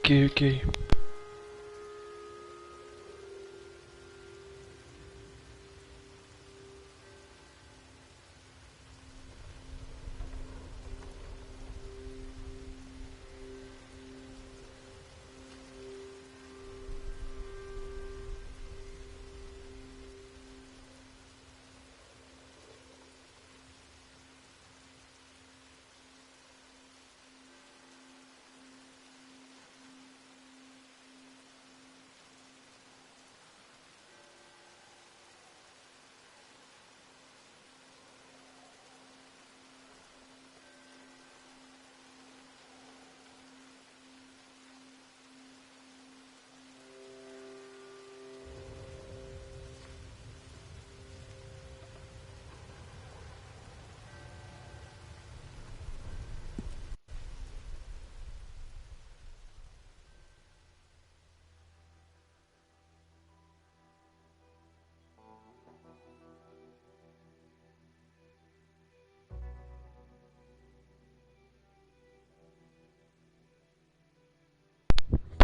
Окей, окей.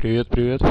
Привет, привет.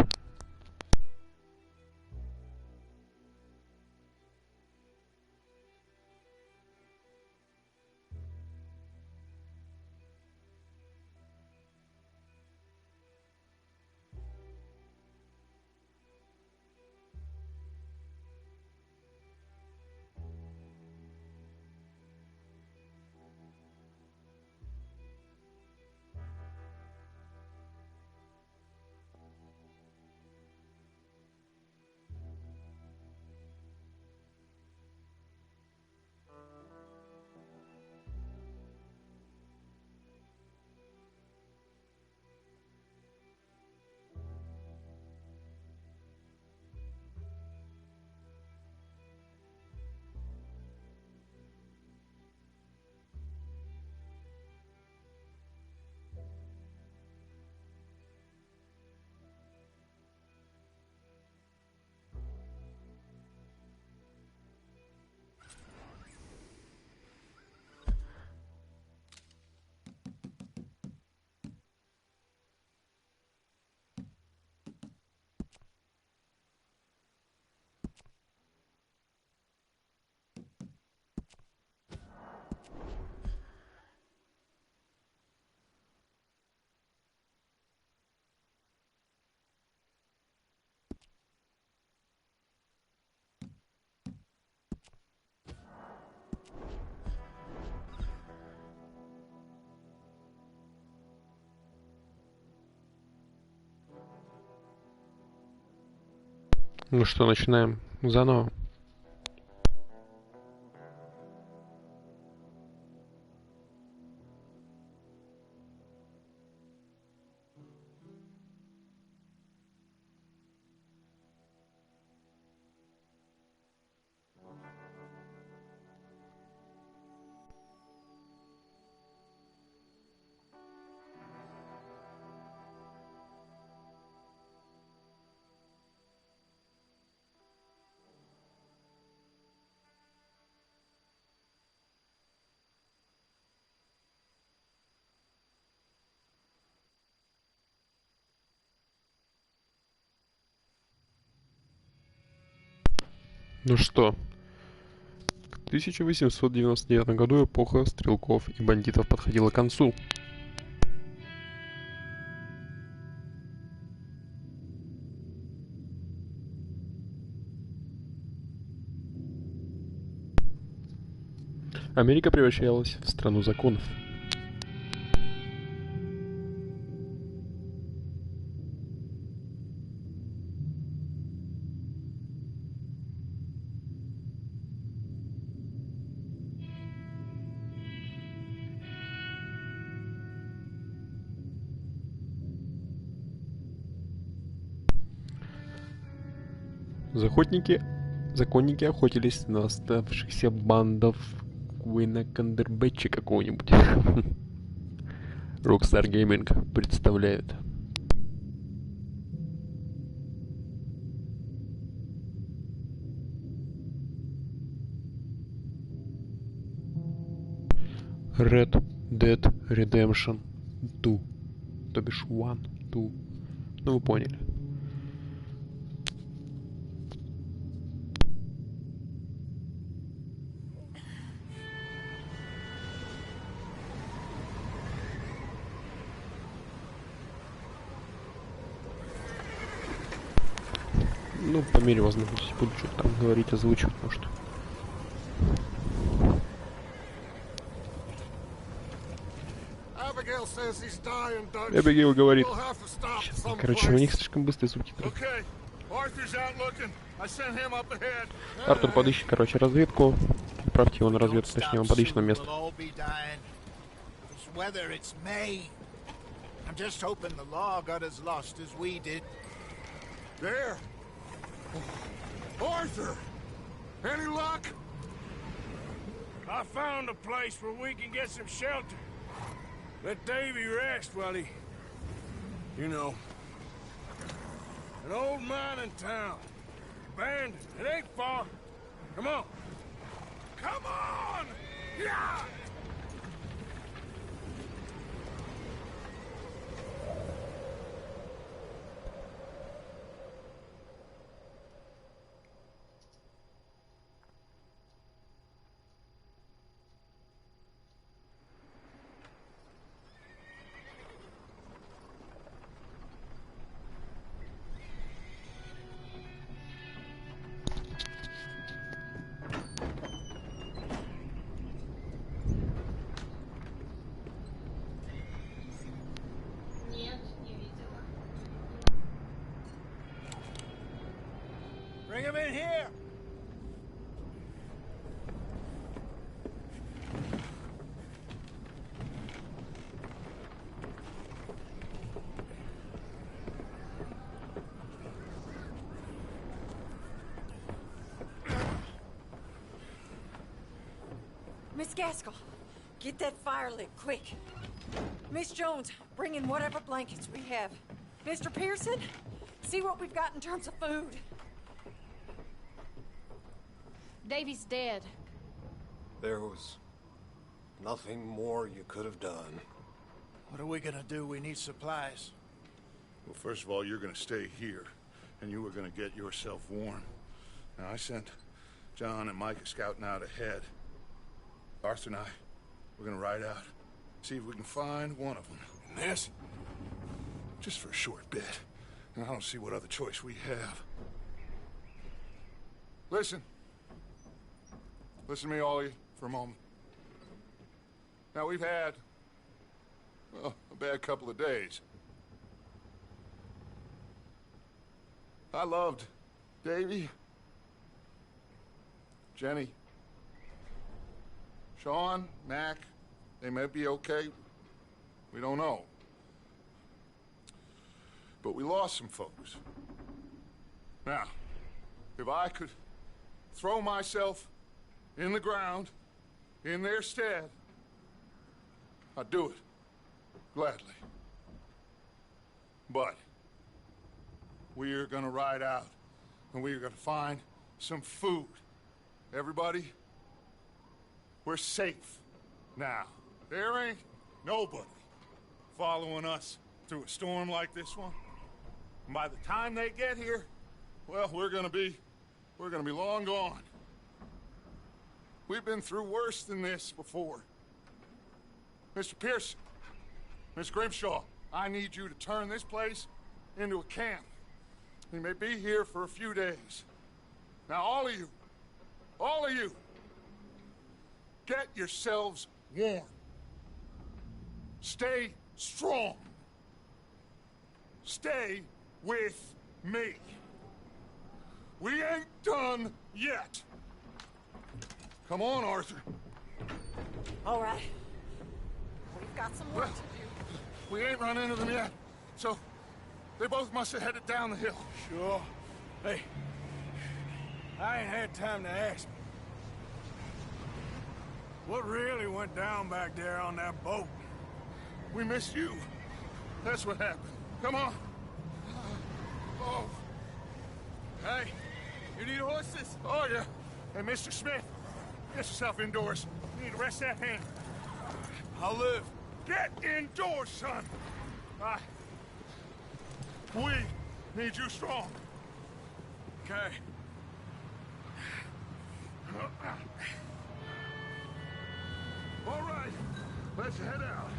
Ну что, начинаем заново. Ну что, в 1899 году эпоха стрелков и бандитов подходила к концу. Америка превращалась в страну законов. Законники охотились на оставшихся бандов Куина Кандербэтча какого-нибудь. Rockstar Gaming представляет. Red Dead Redemption 2. То бишь 1, 2. Ну, вы поняли. Ну, по мере возможности буду что-то там говорить, озвучивать, может. Эбигейл говорит. Сейчас, короче, у них слишком быстрые субтитры. Артур подыщет, короче, разведку. Отправьте его на разведку, точнее, он подыщет на место. Arthur! Any luck? I found a place where we can get some shelter. Let Davy rest while he... You know. An old mining town. Abandoned. It ain't far. Come on. Come on! Yeah! Bring him in here! Miss Gaskell, get that fire lit, quick. Miss Jones, bring in whatever blankets we have. Mr. Pearson, see what we've got in terms of food. Davy's dead. There was nothing more you could have done. What are we gonna do? We need supplies. Well, first of all, you're gonna stay here, and you were gonna get yourself warm. Now, I sent John and Micah scouting out ahead. Arthur and I, we're gonna ride out, see if we can find one of them. And this, just for a short bit. And I don't see what other choice we have. Listen. Listen to me, all of you, for a moment. Now, we've had, well, a bad couple of days. I loved Davy, Jenny, Sean, Mac. They may be okay. We don't know. But we lost some folks. Now, if I could throw myself in the ground, in their stead, I'd do it, gladly. But we are gonna ride out, and we are gonna find some food. Everybody, we're safe now. There ain't nobody following us through a storm like this one. And by the time they get here, well, we're gonna be long gone. We've been through worse than this before. Mr. Pearson, Miss Grimshaw, I need you to turn this place into a camp. We may be here for a few days. Now, all of you, get yourselves warm. Stay strong. Stay with me. We ain't done yet. Come on, Arthur. All right. We've got some work to do. We ain't run into them yet, so they both must have headed down the hill. Sure. Hey, I ain't had time to ask. What really went down back there on that boat? We missed you. That's what happened. Come on. Oh. Hey, you need horses? Oh, yeah. Hey, Mr. Smith, get yourself indoors. You need to rest that hand. I'll live. Get indoors, son. We need you strong. Okay. All right, let's head out.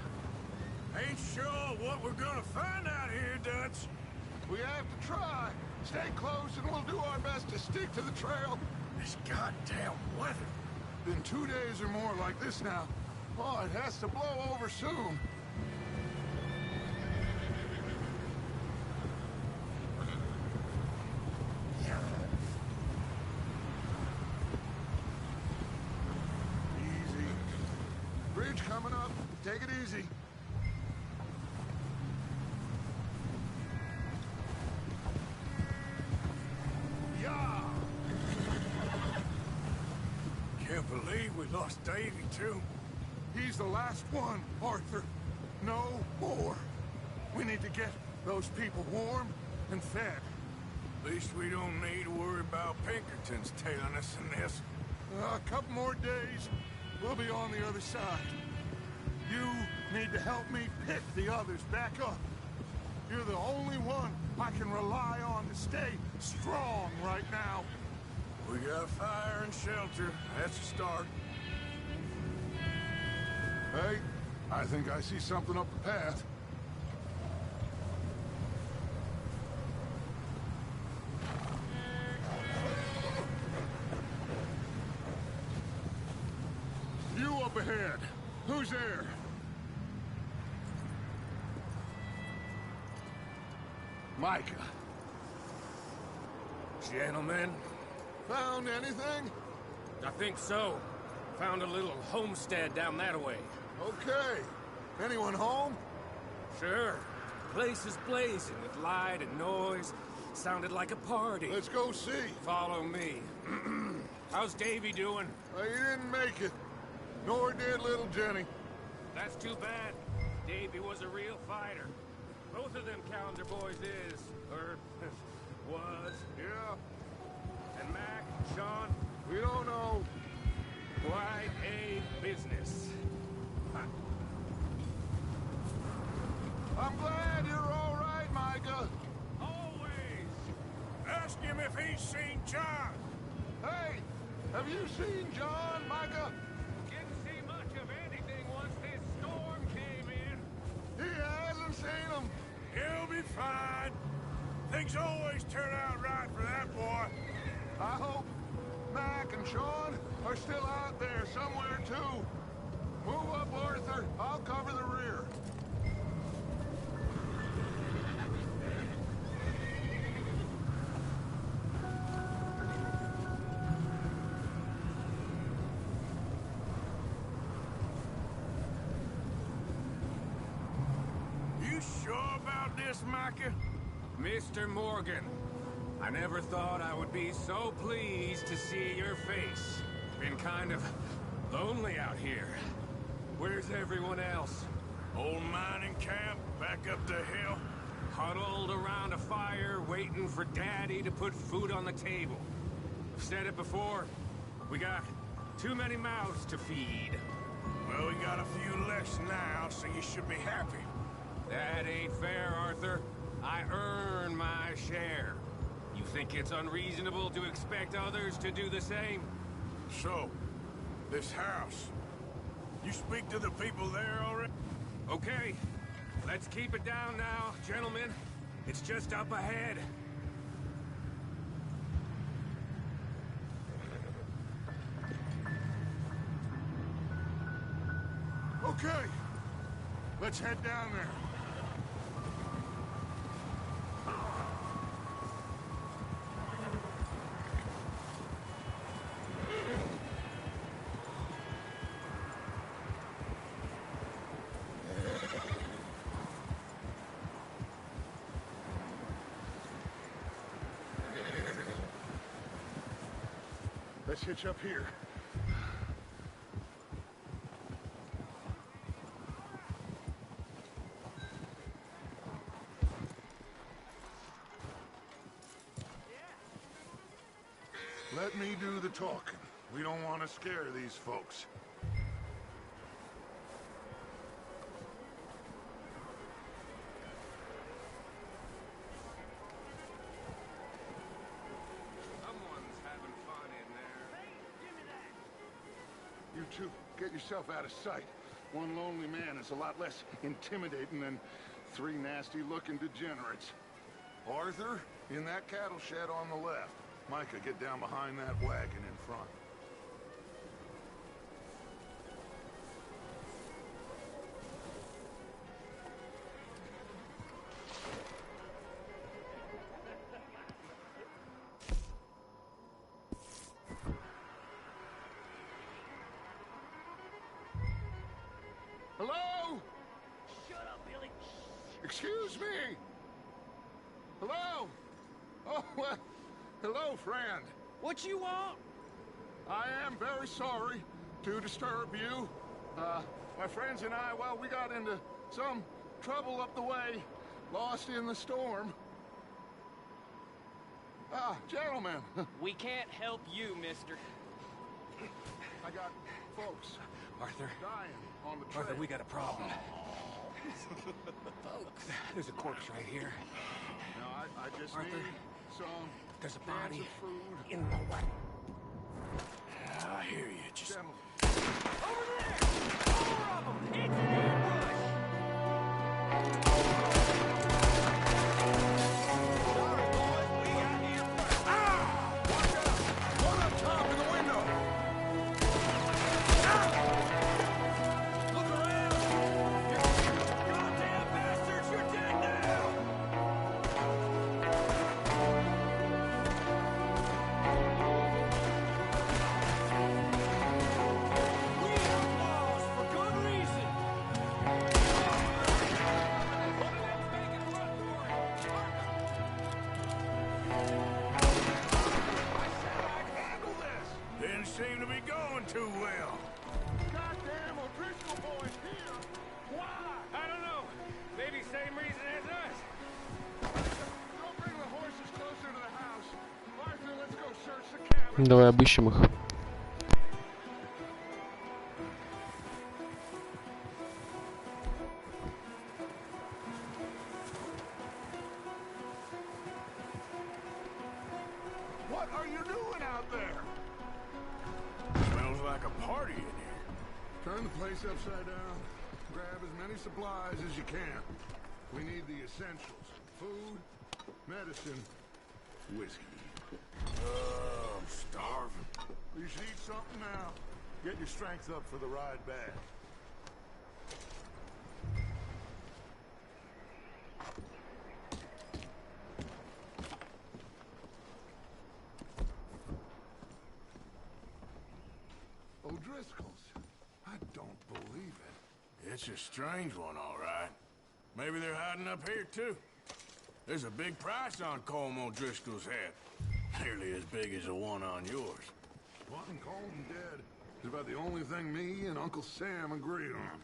Ain't sure what we're gonna find out here, Dutch. We have to try. Stay close and we'll do our best to stick to the trail. This goddamn weather. Been 2 days or more like this now. Oh, it has to blow over soon. Easy. Bridge coming up. Take it easy. Yeah. Can't believe we lost Davy, too. He's the last one, Arthur. No more. We need to get those people warm and fed. At least we don't need to worry about Pinkertons tailing us in this. A couple more days, we'll be on the other side. You need to help me pick the others back up. You're the only one I can rely on to stay strong right now. We got fire and shelter. That's a start. Hey, I think I see something up the path. You up ahead. Who's there? Micah. Gentlemen, Found anything? I think so. Found a little homestead down that way. Okay. Anyone home? Sure. Place is blazing with light and noise. Sounded like a party. Let's go see. Follow me. How's Davy doing? He didn't make it. Nor did little Jenny. That's too bad. Davy was a real fighter. Both of them calendar boys is, or was. Yeah, And Mac, Sean, we don't know. quite a business. I'm glad you're all right, Micah. Always. Ask him if he's seen John. Hey, have you seen John, Micah? Didn't see much of anything once this storm came in. He hasn't seen him. He'll be fine. Things always turn out right for that boy. I hope Mac and Sean are still out there somewhere, too. Move up, Arthur. I'll cover the rear. You sure about this, Micah? Mr. Morgan, I never thought I would be so pleased to see your face. Been kind of lonely out here. Where's everyone else? Old mining camp, back up the hill. Huddled around a fire, waiting for Daddy to put food on the table. I've said it before, we got too many mouths to feed. Well, we got a few less now, so you should be happy. That ain't fair, Arthur. I earn my share. You think it's unreasonable to expect others to do the same? So, this house. You speak to the people there already? Okay. Let's keep it down now, gentlemen. It's just up ahead. Okay. Let's head down there. Let's hitch up here. Let me do the talking. We don't want to scare these folks. two, get yourself out of sight. One lonely man is a lot less intimidating than three nasty-looking degenerates. Arthur, in that cattle shed on the left. Micah, get down behind that wagon in front. Hello? Shut up, Billy. Excuse me? Hello? Oh, well, hello, friend. What you want? I am very sorry to disturb you. My friends and I, well, we got into some trouble up the way, lost in the storm. Ah, gentlemen, We can't help you, mister. I got folks Arthur. dying on the trail. Arthur, we got a problem. Folks. There's a corpse right here. No, I just Arthur, need some There's a cans body of food. in the wagon. I hear you. Just Gentlemen. over there! Four of them! It's an ambush! Sorry, boys. We got here first. Ah! Watch out! One up top in the window! Look around! You goddamn bastards! You're dead now! We are lost for good reason! Let's make it run for it! I said I'd handle this! Didn't seem to be going too well. Goddamn O'Driscoll boys here! Why? I don't know. Maybe same reason as us. Don't bring the horses closer to the house. Arthur, let's go search the cabin. Давай обыщем их. What are you doing out there? Smells like a party in here. Turn the place upside down. Grab as many supplies as you can. We need the essentials. Food, medicine, whiskey. I'm starving. You should eat something now. Get your strength up for the ride back. O'Driscoll's. I don't believe it. It's a strange one, all right. Maybe they're hiding up here, too. There's a big price on Colm O'Driscoll's head. Nearly as big as the one on yours. Wanting Colton dead is about the only thing me and Uncle Sam agree on.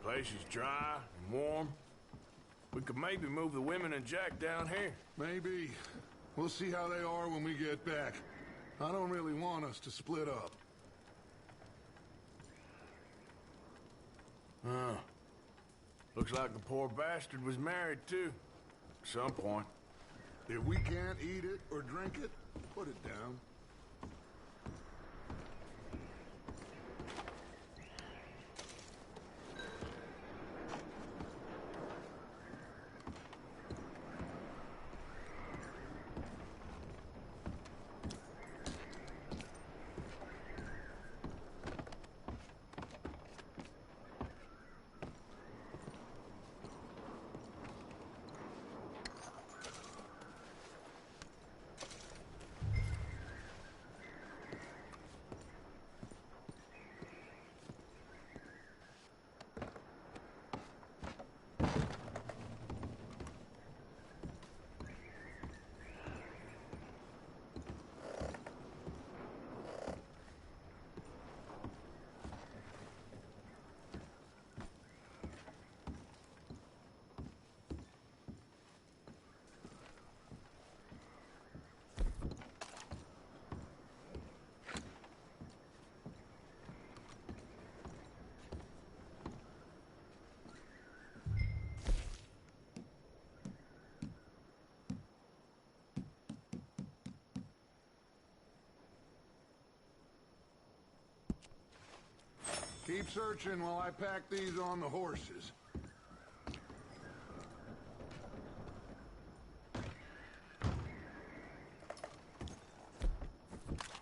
Place is dry and warm. We could maybe move the women and Jack down here. Maybe. We'll see how they are when we get back. I don't really want us to split up. Huh. Looks like the poor bastard was married, too. At some point. If we can't eat it or drink it, put it down. Keep searching while I pack these on the horses.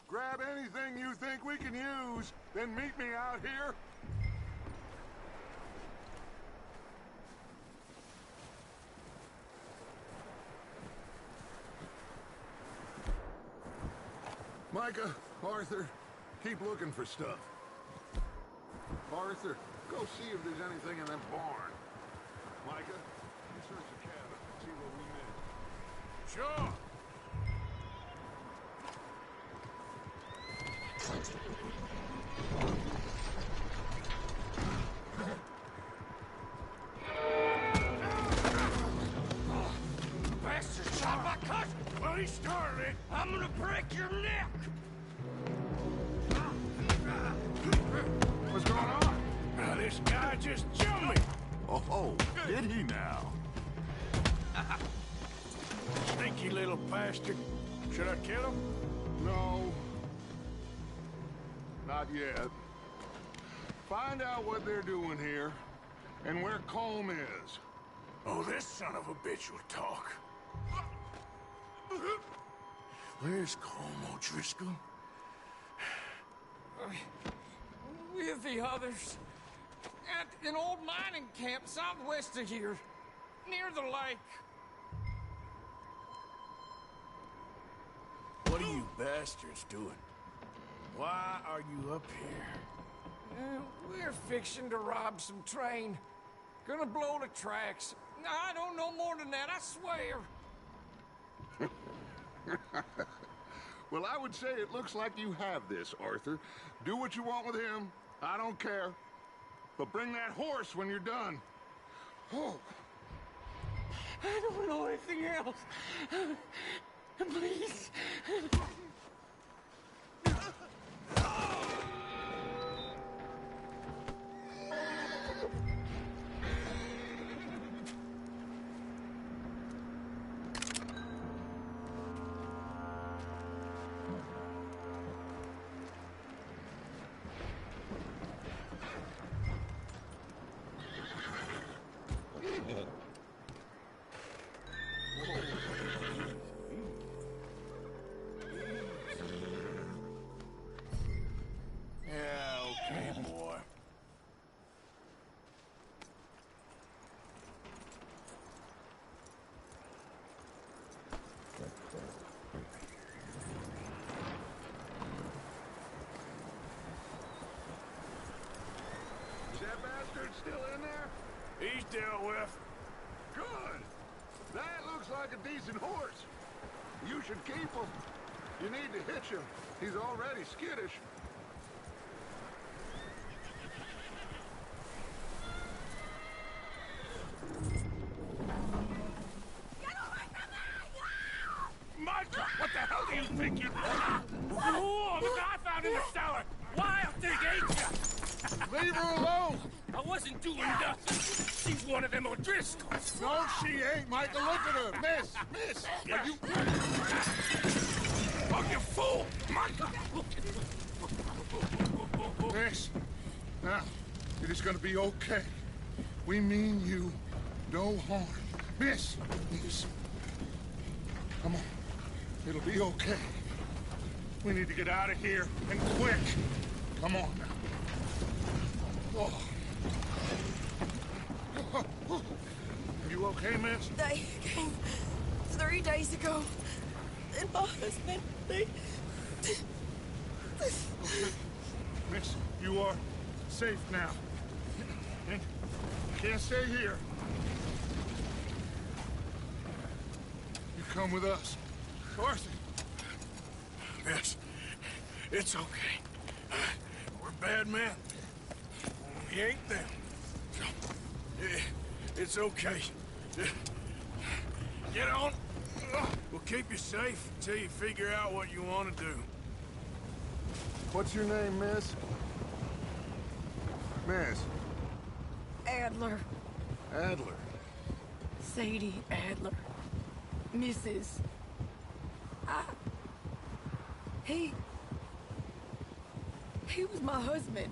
Grab anything you think we can use, then meet me out here. Micah, Arthur, keep looking for stuff. Arthur, go see if there's anything in that barn. Micah, you search the cabin, see what we missed. Sure. Bastard shot my cousin! Well, he started it. I'm gonna break your neck! What's going on? Now, this guy just jumped me. Oh, did he now? Sneaky little bastard. Should I kill him? No. Not yet. Find out what they're doing here, and where Colm is. Oh, this son of a bitch will talk. Where's Colm O'Driscoll? With the others. At an old mining camp southwest of here. Near the lake. What are you bastards doing? Why are you up here? We're fixing to rob some train. Gonna blow the tracks. I don't know more than that, I swear. Well, I would say it looks like you have this, Arthur. Do what you want with him. I don't care. But bring that horse when you're done. Oh. I don't know anything else. Please. Still in there? He's dealt with. Good. That looks like a decent horse. You should keep him. You need to hitch him. He's already skittish. Michael, what the hell do you think you're doing? Oh, the guy found in the cellar. Wild thing, ain't ya? Leave her alone! I wasn't doing nothing. She's one of them O'Driscolls. No, she ain't, Michael. Look at her. Miss, are you... Oh, you fool! Michael! Miss, now, it is gonna be okay. We mean you no harm. Miss, come on. It'll be okay. We need to get out of here, and quick. Come on now. Oh. You okay, miss? They came 3 days ago. And my husband, Miss, you are safe now. You can't stay here. You come with us. Arthur. Miss, it's okay. We're bad men. We ain't them. It's okay. Get on. We'll keep you safe until you figure out what you want to do. What's your name, miss? Miss. Adler. Adler. Sadie Adler. Mrs. He was my husband.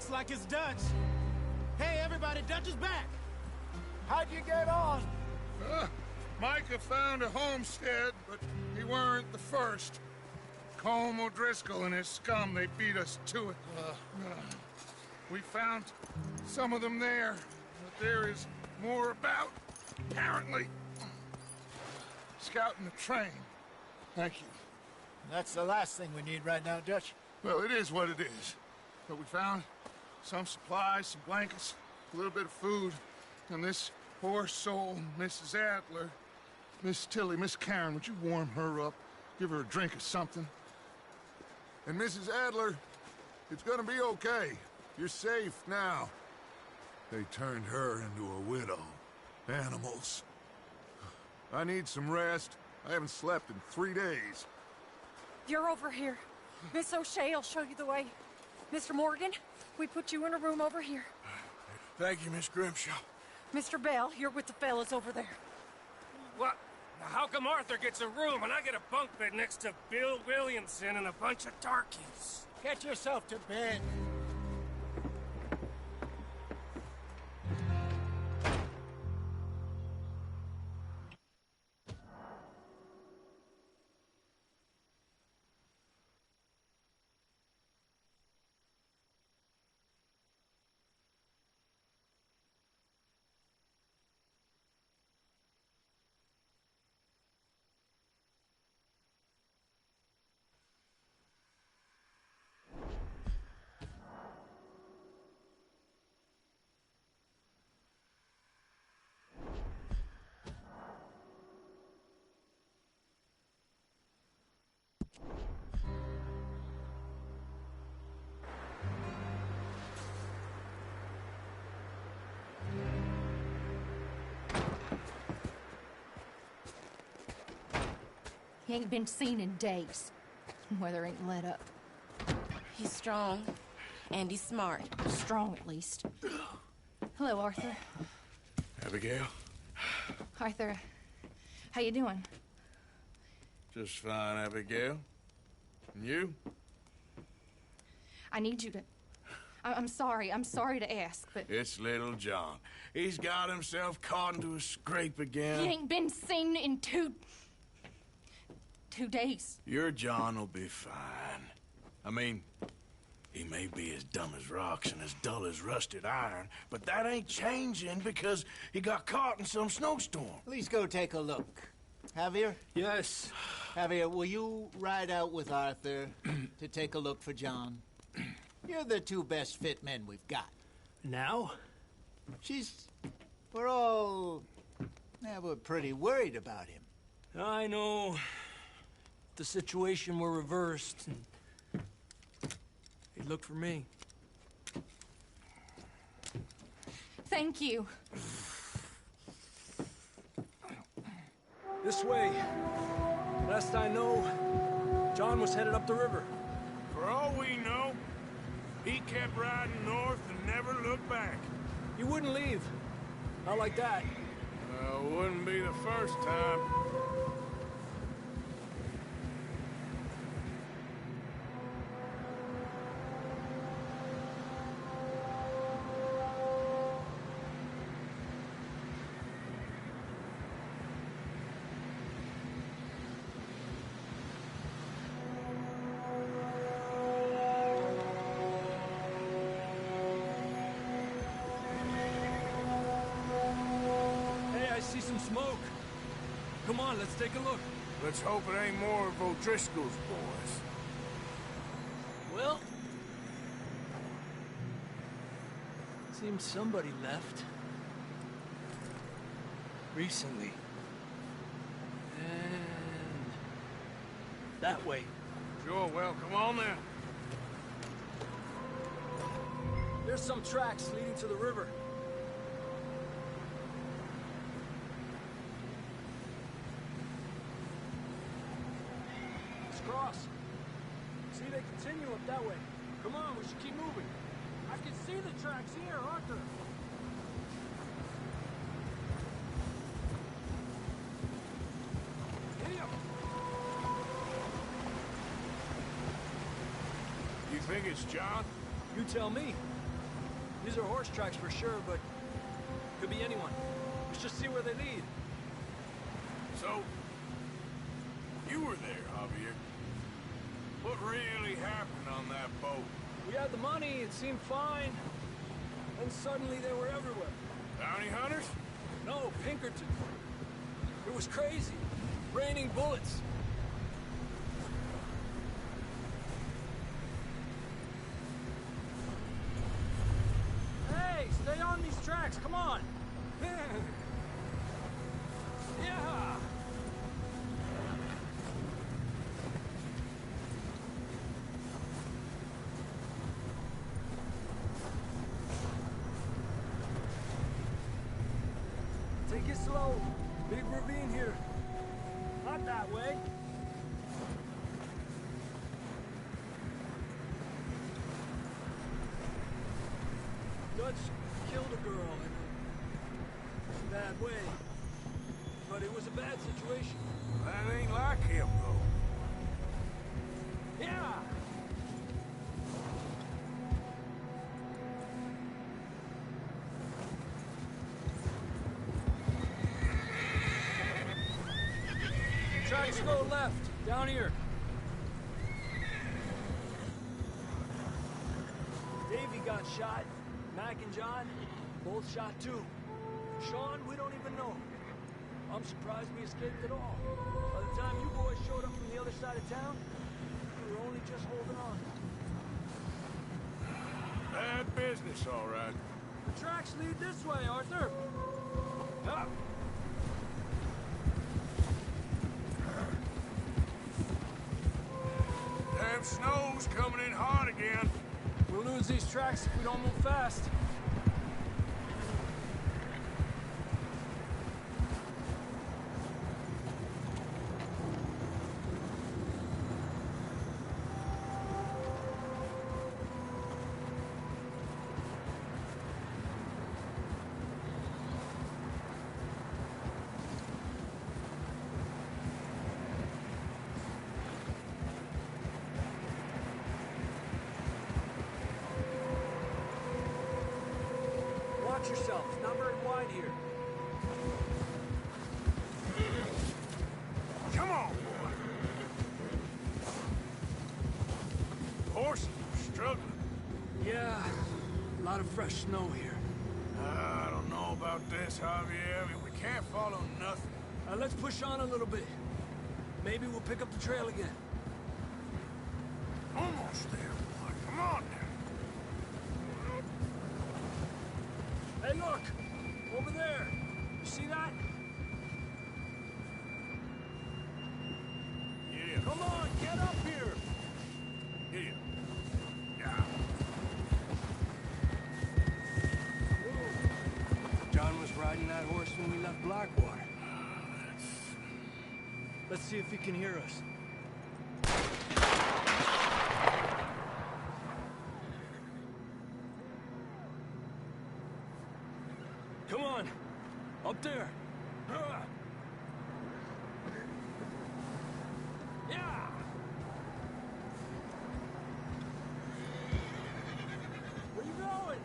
Looks like it's Dutch. Hey, everybody, Dutch is back. How'd you get on? Micah found a homestead, but he weren't the first. Colm O'Driscoll and his scum, they beat us to it. We found some of them there, but there is more about, apparently. Scouting the train. Thank you. That's the last thing we need right now, Dutch. Well, it is what it is. But we found some supplies, some blankets, a little bit of food, and this poor soul, Mrs. Adler, Miss Tilly, Miss Karen, would you warm her up? Give her a drink or something? And Mrs. Adler, it's gonna be okay. You're safe now. They turned her into a widow. Animals. I need some rest. I haven't slept in 3 days. You're over here. Miss O'Shea will show you the way. Mr. Morgan, we put you in a room over here. Thank you, Miss Grimshaw. Mr. Bell, you're with the fellas over there. What? How come Arthur gets a room and I get a bunk bed next to Bill Williamson and a bunch of darkies? Get yourself to bed. He ain't been seen in days. Weather ain't let up. He's strong, and he's smart. Strong, at least. Hello, Arthur. Abigail? Arthur, how you doing? Just fine, Abigail. And you? I need you to... I'm sorry to ask, but... It's little John. He's got himself caught into a scrape again. He ain't been seen in 2 days. Your John will be fine. I mean, he may be as dumb as rocks and as dull as rusted iron, but that ain't changing because he got caught in some snowstorm. Please go take a look. Javier? Yes. Javier, will you ride out with Arthur to take a look for John? You're the 2 best fit men we've got. Now? We're all... we're pretty worried about him. I know. The situation were reversed. And he looked for me. Thank you. This way. Last I know, John was headed up the river. For all we know, he kept riding north and never looked back. He wouldn't leave. Not like that. Wouldn't be the first time. See some smoke. Come on, let's take a look. Let's hope it ain't more of O'Driscoll's boys. Well, seems somebody left. Recently. And that way. Sure, well, come on then. There's some tracks leading to the river. Cross. See, they continue up that way. Come on, we should keep moving. I can see the tracks here, Arthur. Idiot. You think it's John? You tell me. These are horse tracks for sure, but could be anyone. Let's just see where they lead. So, you were there, Javier. What really happened on that boat? We had the money, it seemed fine. And suddenly they were everywhere. Bounty hunters? No, Pinkerton. It was crazy. Raining bullets. Hey, stay on these tracks, come on! Yeah! Take it slow. Big ravine here. Not that way. Dutch killed a girl in a bad way. But it was a bad situation. That ain't like him, though. Yeah! Tracks go left, down here. Davey got shot. Mac and John, both shot too. Sean, we don't even know. I'm surprised we escaped at all. By the time you boys showed up from the other side of town, we were only just holding on. Bad business, all right. The tracks lead this way, Arthur. Up. Damn snow's coming in hard again. We'll lose these tracks if we don't move fast. Watch yourself. It's not very wide here. Come on, boy. Horses are struggling. Yeah, a lot of fresh snow here. I don't know about this, Javier. I mean, we can't follow nothing. Let's push on a little bit. Maybe we'll pick up the trail again. Almost there, boy. Come on now. Hey, look! Over there! You see that? Yeah. Come on, get up here! Yeah. Yeah. John was riding that horse when we left Blackwater. Let's see if he can hear us. Come on! Up there! Yeah! Where you going?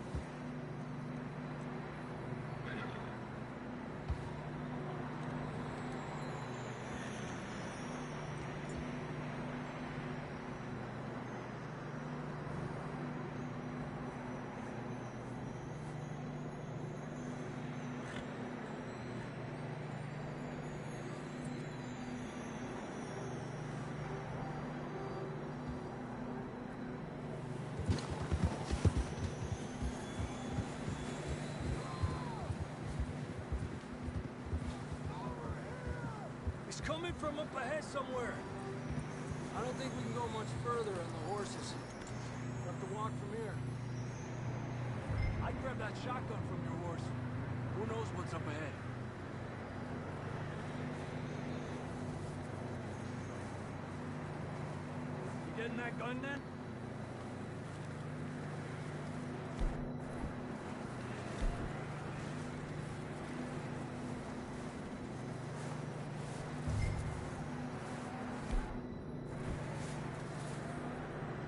He's coming from up ahead somewhere. I don't think we can go much further on the horses. We'll have to walk from here. I'd grab that shotgun from your horse. Who knows what's up ahead? You getting that gun then?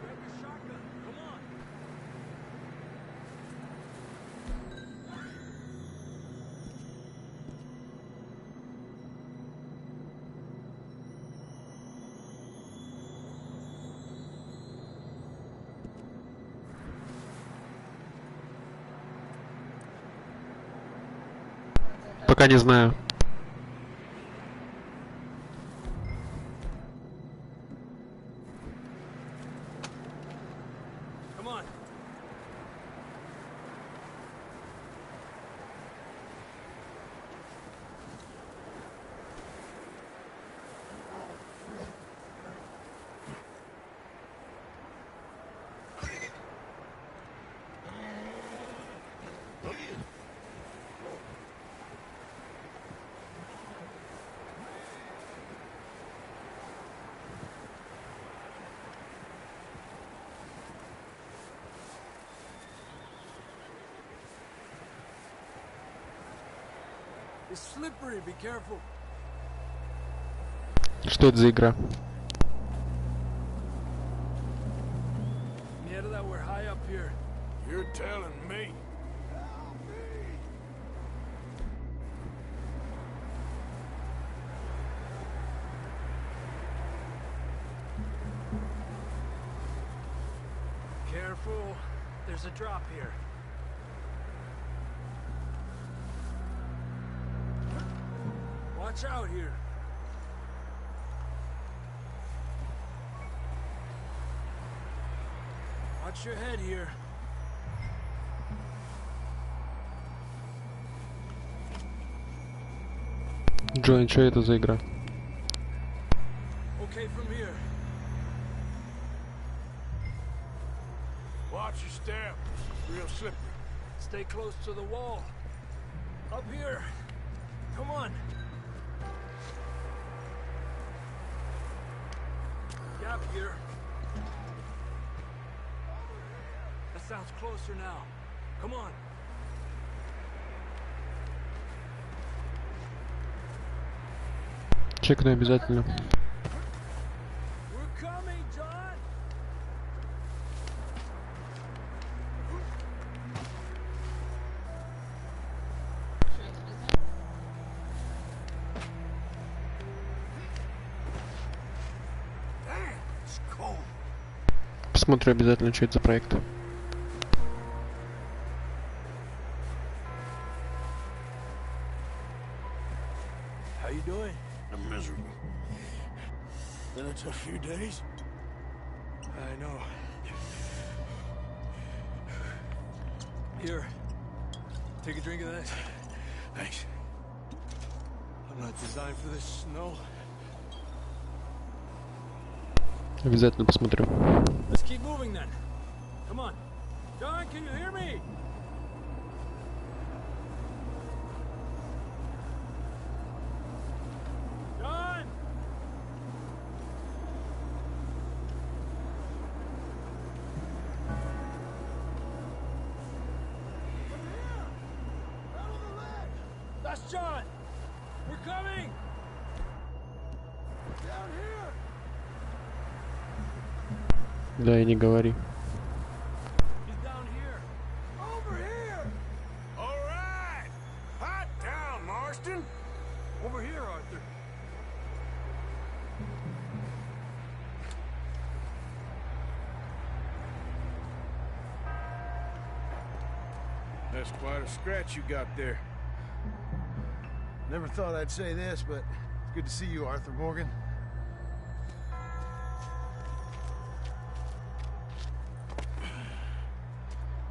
Grab your shotgun. Come on. Пока не знаю. Come on. It's slippery, be careful. Что это за игра? Mierda, we're high up here. You're telling me. Careful, there's a drop here. Watch out here. Watch your head here. Джон, что это за игра? Okay from here. Watch your step. It's real slippery. Stay close to the wall. Up here. Come on. Gap here. That sounds closer now. Come on. Чекну обязательно. We're coming, John. Damn, it's cold. Посмотрю обязательно, что это за проект. How you doing? I'm miserable. Been a tough few days. I know. Here. Take a drink of that. Thanks. I'm not designed for this snow. Обязательно посмотрю. Let's keep moving then. Come on. John, can you hear me? John! That's John! We're coming! Down here! Да, и не говори. He's down here. Over here! All right! Hot down, Marston! Over here, Arthur. That's quite a scratch you got there. Never thought I'd say this, but it's good to see you, Arthur Morgan.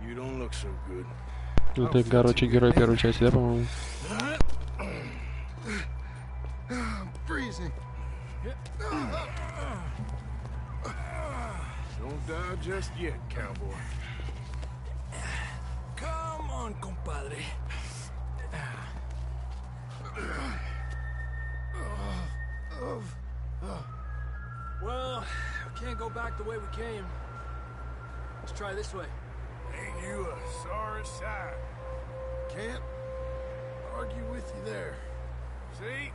You don't look so good. Ну ты, короче, герой первой части, да, по-моему? I'm freezing. Don't die just yet, cowboy. Come on, compadre. Well, we can't go back the way we came. Let's try this way. Ain't you a sorry sight? Can't argue with you there. See?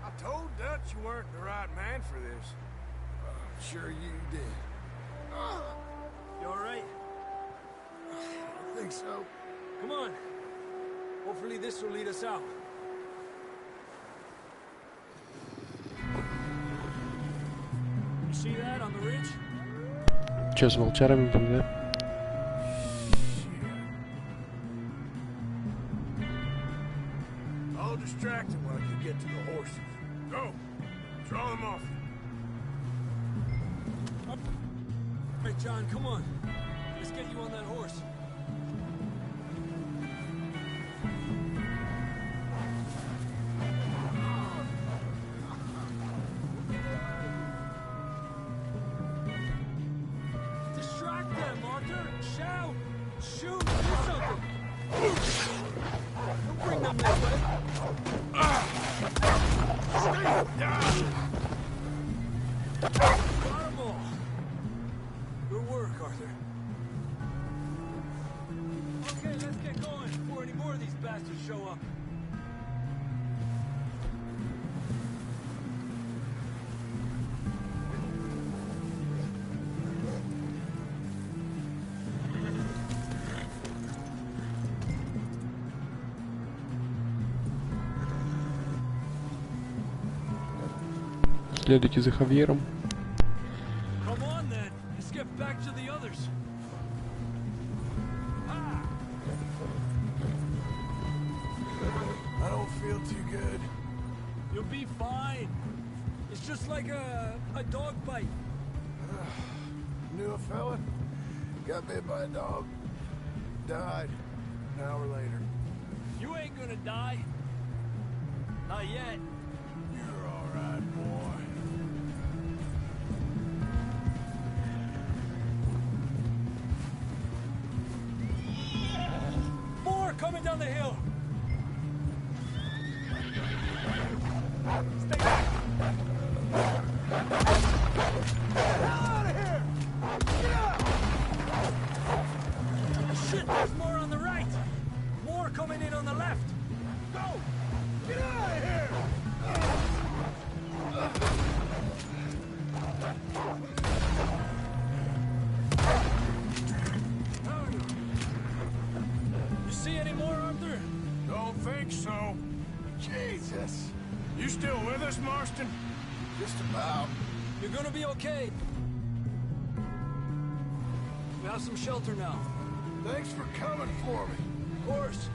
I told Dutch you weren't the right man for this. I'm sure you did. You alright? I think so. Come on. Hopefully this will lead us out. You see that on the ridge? Че, с волчарами там, да? all distracted while you get to the horses. Go. Draw them off. All right, John, come on. Let's get you on that horse. Distract them, Arthur. Shout. Shoot. Do something. Don't bring them this way. Stay down. Got 'em all. Good work, Arthur. Okay, let's get going before any more of these bastards show up. Следуйте за Хавьером. Come on then. Let's get back to the others. I don't feel too good. You'll be fine. It's just like a dog bite. Knew a fella, got bit by a dog, died an hour later. You ain't gonna die. Not yet. You're all right, boy. More coming down the hill. Stay back. Get out of here! Get out! Shit, there's more on the right. More coming in on the left. Go! Get out of here! You see any more, Arthur? Don't think so. Jesus. You still with us, Marston? Just about. You're gonna be okay. We have some shelter now. Thanks for coming for me. Of course.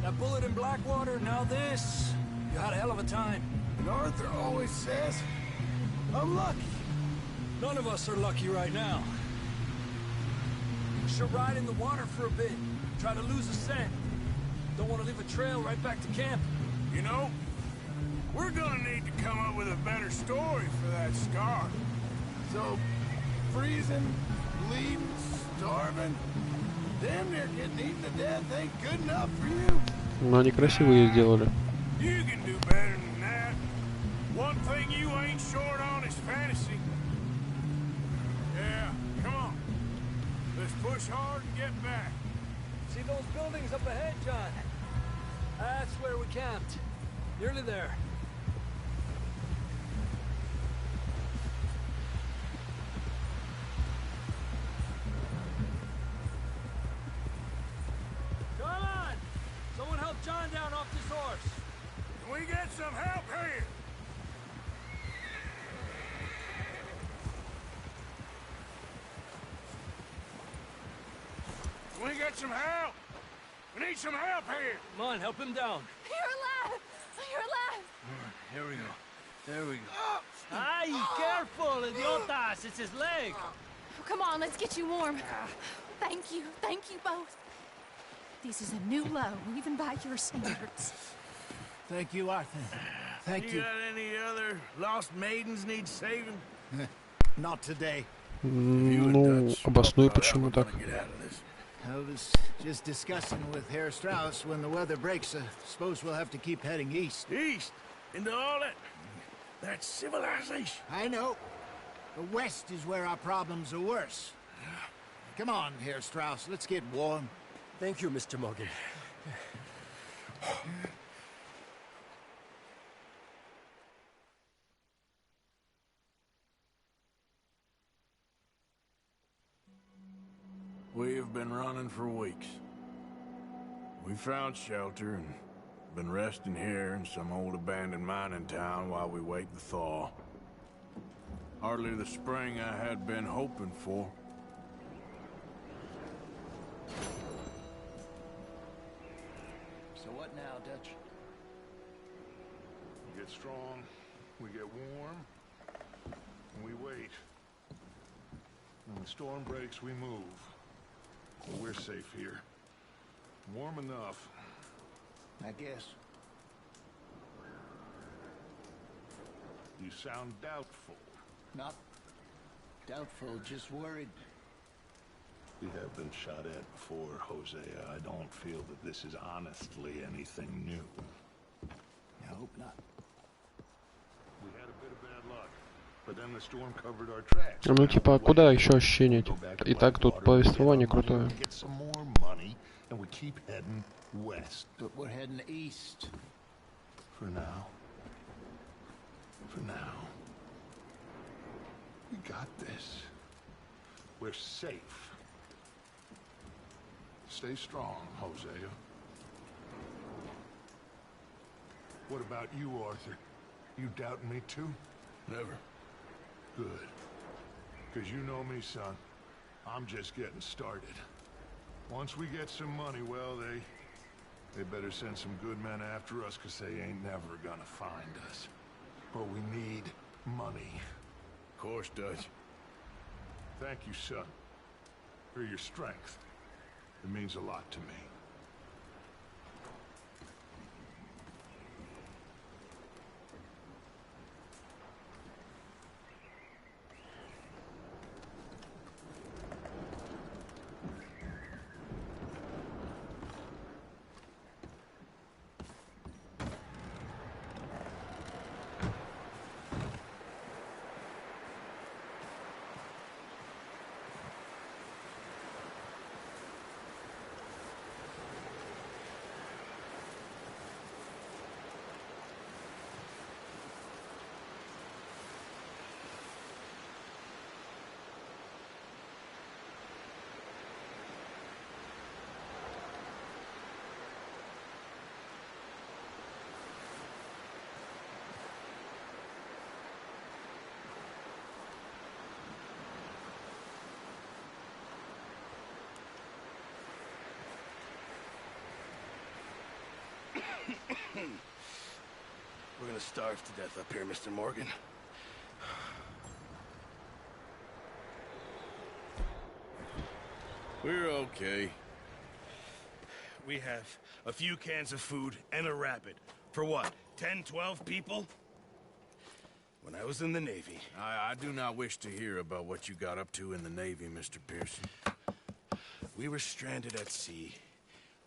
That bullet in Blackwater, now this. You had a hell of a time. And Arthur always says, I'm lucky. None of us are lucky right now. Should ride in the water for a bit. Try to lose a scent. Don't want to leave a trail right back to camp. You know, we're gonna need to come up with a better story for that scar. So, freezing, bleeding, starving, damn near getting eaten to death ain't good enough for you. Но они красивые сделали. You can do better than that. One thing you ain't short on is fantasy. Yeah, come on. Let's push hard and get back. See those buildings up ahead, John? That's where we camped. Nearly there. Come on! Someone help John down off this horse. Can we get some help here? Can we get some help? We need some help here. Come on, help him down. You're alive! You're alive! Here we go. There we go. Ay, careful, idiotas! It's his leg. Oh, come on, let's get you warm. Thank you both. This is a new low, even by your standards. Thank you, Arthur. Thank you. Got any other lost maidens need saving? Not today. Ну, обоснуй, почему так. I was just discussing with Herr Strauss when the weather breaks. Suppose we'll have to keep heading east. East? Into all that civilization. I know. The west is where our problems are worse. Come on, Herr Strauss. Let's get warm. Thank you, Mr. Morgan. We have been running for weeks. We found shelter and been resting here in some old abandoned mining town while we wait the thaw. Hardly the spring I had been hoping for. So what now, Dutch? get strong, we get warm, and we wait. When the storm breaks, we move. But we're safe here. Warm enough, I guess. You sound doubtful. Not doubtful, just worried. We have been shot at before, Hosea. I don't feel that this is honestly anything new. I hope not. We had a bit of bad luck, but then the storm covered our tracks. Ну типа, куда еще ощущение? И так тут повествование крутое. Get some more money, and we keep heading west. But we're heading east. For now. For now. We got this. We're safe. Stay strong, Hosea. What about you, Arthur? You doubting me too? Never. Good. Because you know me, son. I'm just getting started. Once we get some money, well, they better send some good men after us, because they ain't never gonna find us. But we need money. Of course, Dutch. Thank you, son, for your strength. It means a lot to me. We're gonna starve to death up here, Mr. Morgan. We're okay. We have a few cans of food and a rabbit. For what, 10, 12 people? When I was in the Navy... I do not wish to hear about what you got up to in the Navy, Mr. Pearson. We were stranded at sea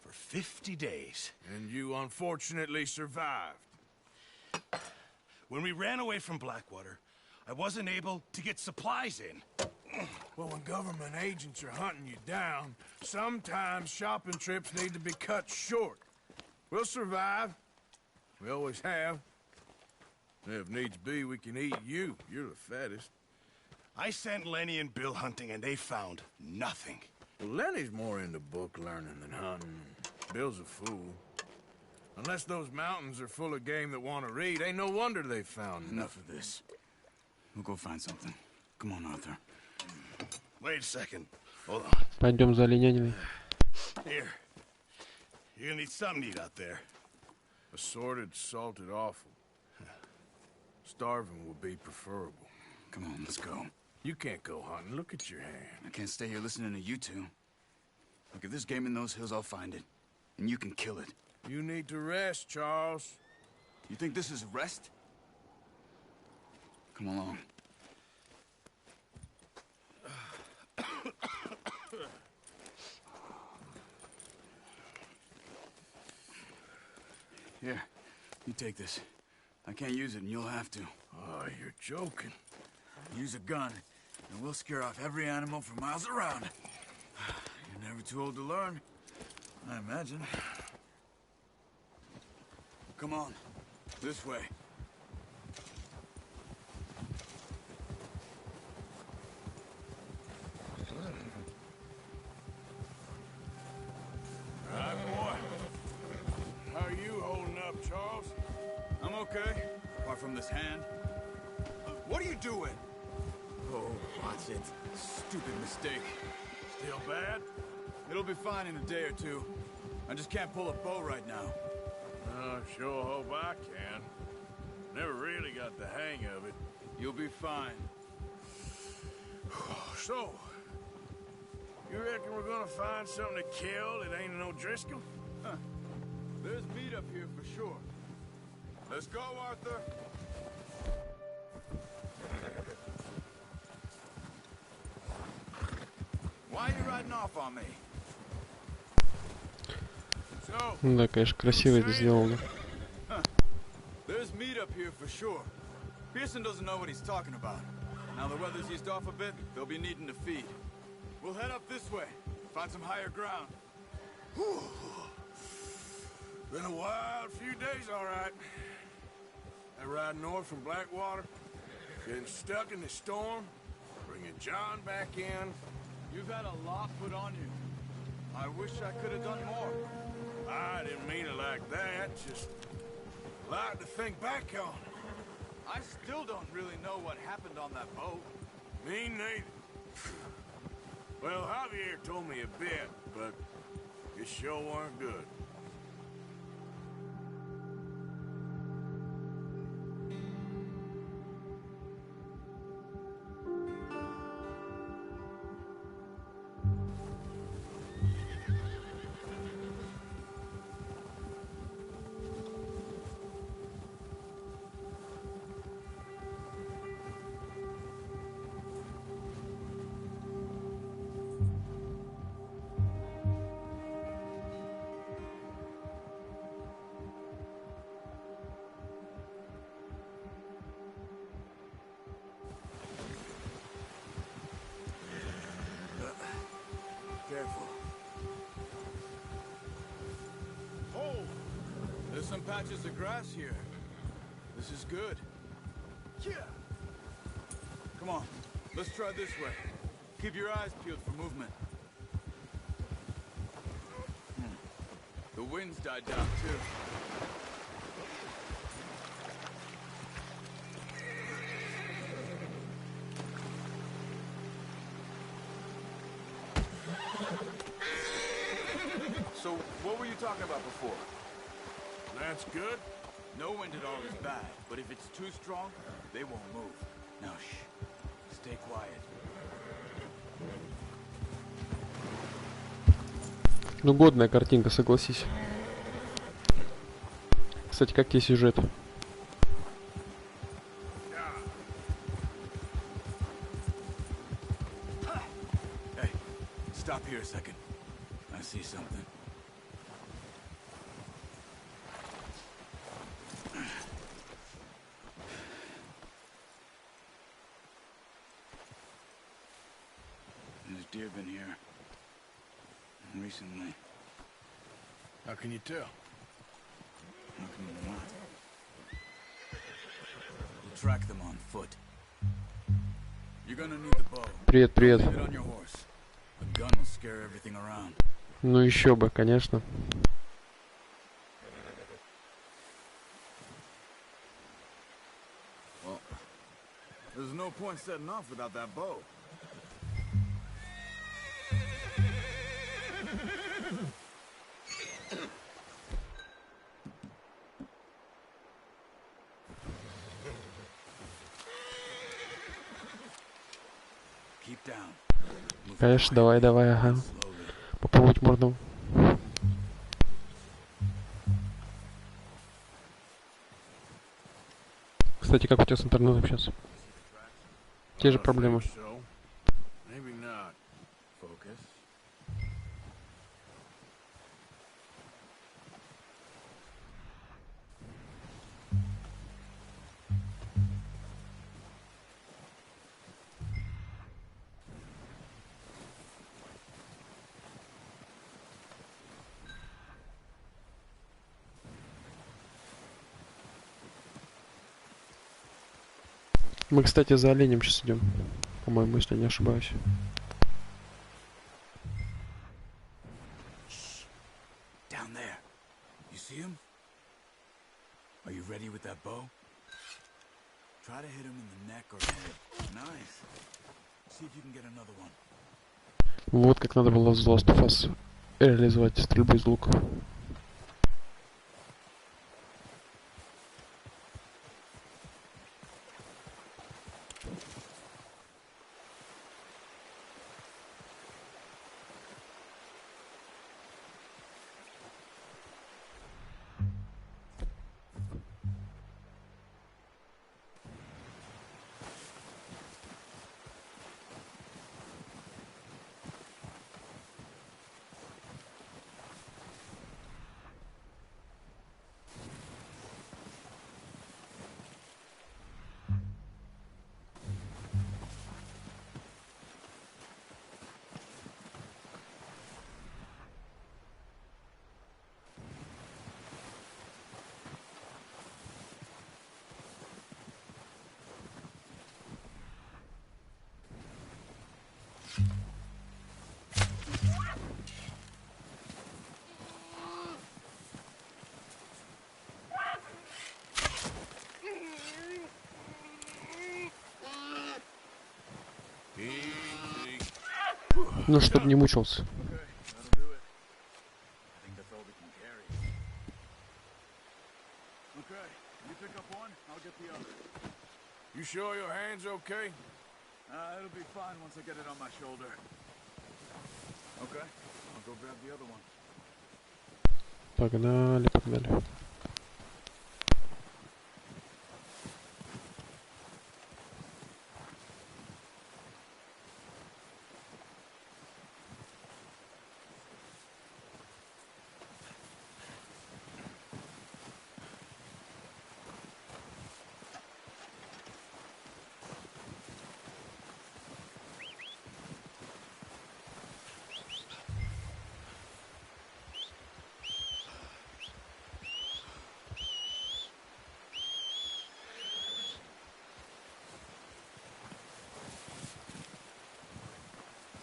for 50 days. And you unfortunately survived. When we ran away from Blackwater, I wasn't able to get supplies in. Well, when government agents are hunting you down, sometimes shopping trips need to be cut short. We'll survive. We always have. If needs be, we can eat you. You're the fattest. I sent Lenny and Bill hunting, and they found nothing. Well, Lenny's more into book learning than hunting. Bill's a fool. Unless those mountains are full of game that want to read, ain't no wonder they found Enough of this. We'll go find something. Come on, Arthur. Wait a second. Hold on. Пойдем за оленяниной. Here. You're gonna need something to eat out there. Assorted, salted offal. Starving would be preferable. Come on, let's go. You can't go hunting. Look at your hand. I can't stay here listening to you two. Look, if there's game in those hills, I'll find it. And you can kill it. You need to rest, Charles. You think this is rest? Come along. Here, you take this. I can't use it, and you'll have to. Oh, you're joking. Use a gun, and we'll scare off every animal for miles around. You're never too old to learn, I imagine. Come on, this way. Hi, boy. How are you holding up, Charles? I'm okay, apart from this hand. What are you doing? Oh, watch it. Stupid mistake. Still bad? It'll be fine in a day or two. I just can't pull a bow right now. Sure hope I can. Never really got the hang of it. You'll be fine. So, you reckon we're gonna find something to kill that ain't no Driscoll? Huh. There's meat up here for sure. Let's go, Arthur. Why are you riding off on me? So, Да, конечно, красиво это сделано. There's meat up here for sure. Pearson doesn't know what he's talking about. Now the weather's eased off a bit, they'll be needing to feed. We'll head up this way, find some higher ground. Whew. Been a wild few days, all right. I ride north from Blackwater, getting stuck in the storm, bringing John back in. You've had a lot put on you. I wish I could have done more. I didn't mean it like that, just a lot to think back on. I still don't really know what happened on that boat. Me neither. Well, Javier told me a bit, but it sure weren't good. Careful. Oh! There's some patches of grass here. This is good. Yeah! Come on, let's try this way. Keep your eyes peeled for movement. The wind's died down too. So, what were you talking about before? That's good. No wind at all is bad, but if it's too strong, they won't move. Now, shh. Stay quiet. Ну, годная картинка, согласись. Кстати, как тебе сюжет? Hey, stop here a second. I see something. There's deer been here recently. How can you tell? How can you not? We'll track them on foot. You're gonna need the bow. Привет, привет. Leave it on your horse. A gun will scare everything around. Ну еще бы, конечно. Well, there's no point setting off without that bow. Keep down. Конечно, давай, давай, ага. Попробовать можно. Кстати, как у тебя с интернетом сейчас? Те же проблемы. Maybe not. Focus. Мы, кстати, за оленем сейчас идем. По-моему, если не ошибаюсь. Down there. You see him? Are you ready with that bow? Try to hit him in the neck or head. Nice. See if you can get another one. Вот как надо было в The Last of Us реализовать стрельбу из лука. Ну, чтобы не мучился. You sure your hand's okay? It'll be fine once I get it on my shoulder. Okay, I'll go grab the other one. Погнали, погнали.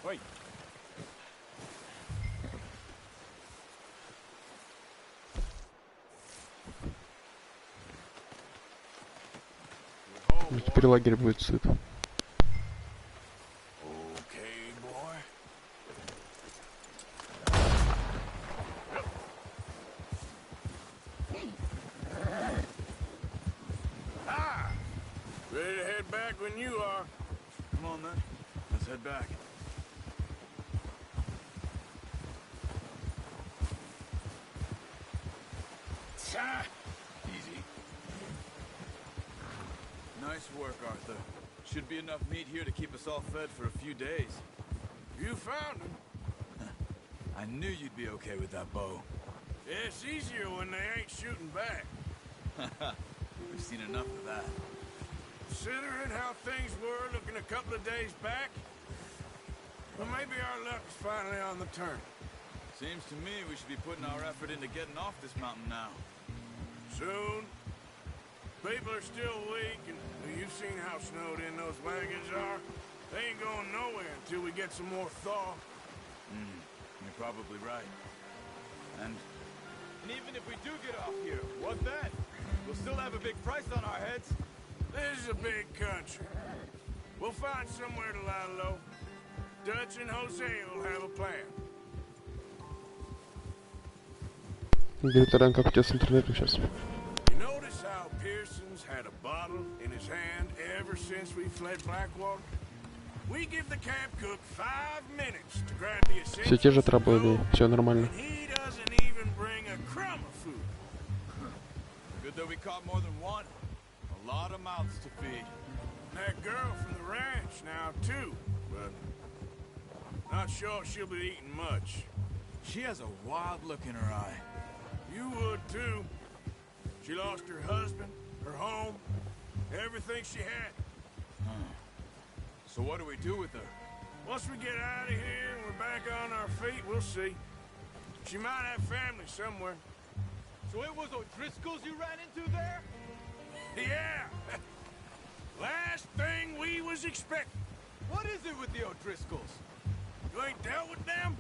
Wait. Ну, теперь лагерь будет сыт. Okay, boy. Ah! Ready to head back when you are. Come on, then. Let's head back. Easy. Nice work, Arthur. Should be enough meat here to keep us all fed for a few days. You found him. I knew you'd be okay with that bow. Yeah, it's easier when they ain't shooting back. We've seen enough of that. Considering how things were looking a couple of days back, well, maybe our luck is finally on the turn. Seems to me we should be putting our effort into getting off this mountain now. Soon. People are still weak, and you've seen how snowed in those wagons are. They ain't going nowhere until we get some more thaw. You're probably right. And even if we do get off here, what then? We'll still have a big price on our heads. This is a big country. We'll find somewhere to lie low. Dutch and Jose will have a plan. Говорит, Ран, как у тебя с интернетом сейчас? You notice how Pearson's had a bottle in his hand ever since we fled Blackwater? We give the camp cook 5 minutes to grab the essentials. Все те же траблы, все нормально. He doesn't even bring a crumb of food. Good that we caught more than one. A lot of mouths to feed. That girl from the ranch now too, but not sure she'll be eating much. She has a wild look in her eye. You would too. She lost her husband, her home, everything she had. So what do we do with her? Once we get out of here and we're back on our feet, we'll see. She might have family somewhere. So it was O'Driscoll's you ran into there? Yeah! Last thing we was expecting. What is it with the O'Driscolls? You ain't dealt with them?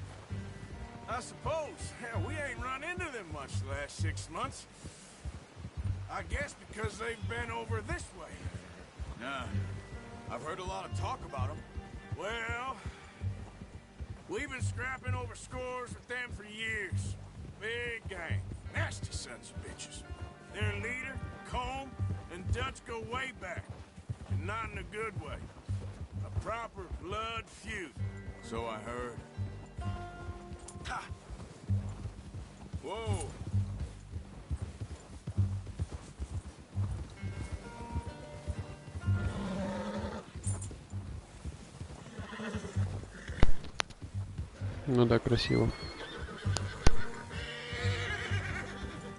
I suppose. Hell, we ain't run into them much the last 6 months. I guess because they've been over this way. Yeah. I've heard a lot of talk about them. Well, we've been scrapping over scores with them for years. Big gang. Nasty sons of bitches. Their leader, Combe, and Dutch go way back. And not in a good way. A proper blood feud. So I heard. Ha! Whoa! Ну да, красиво.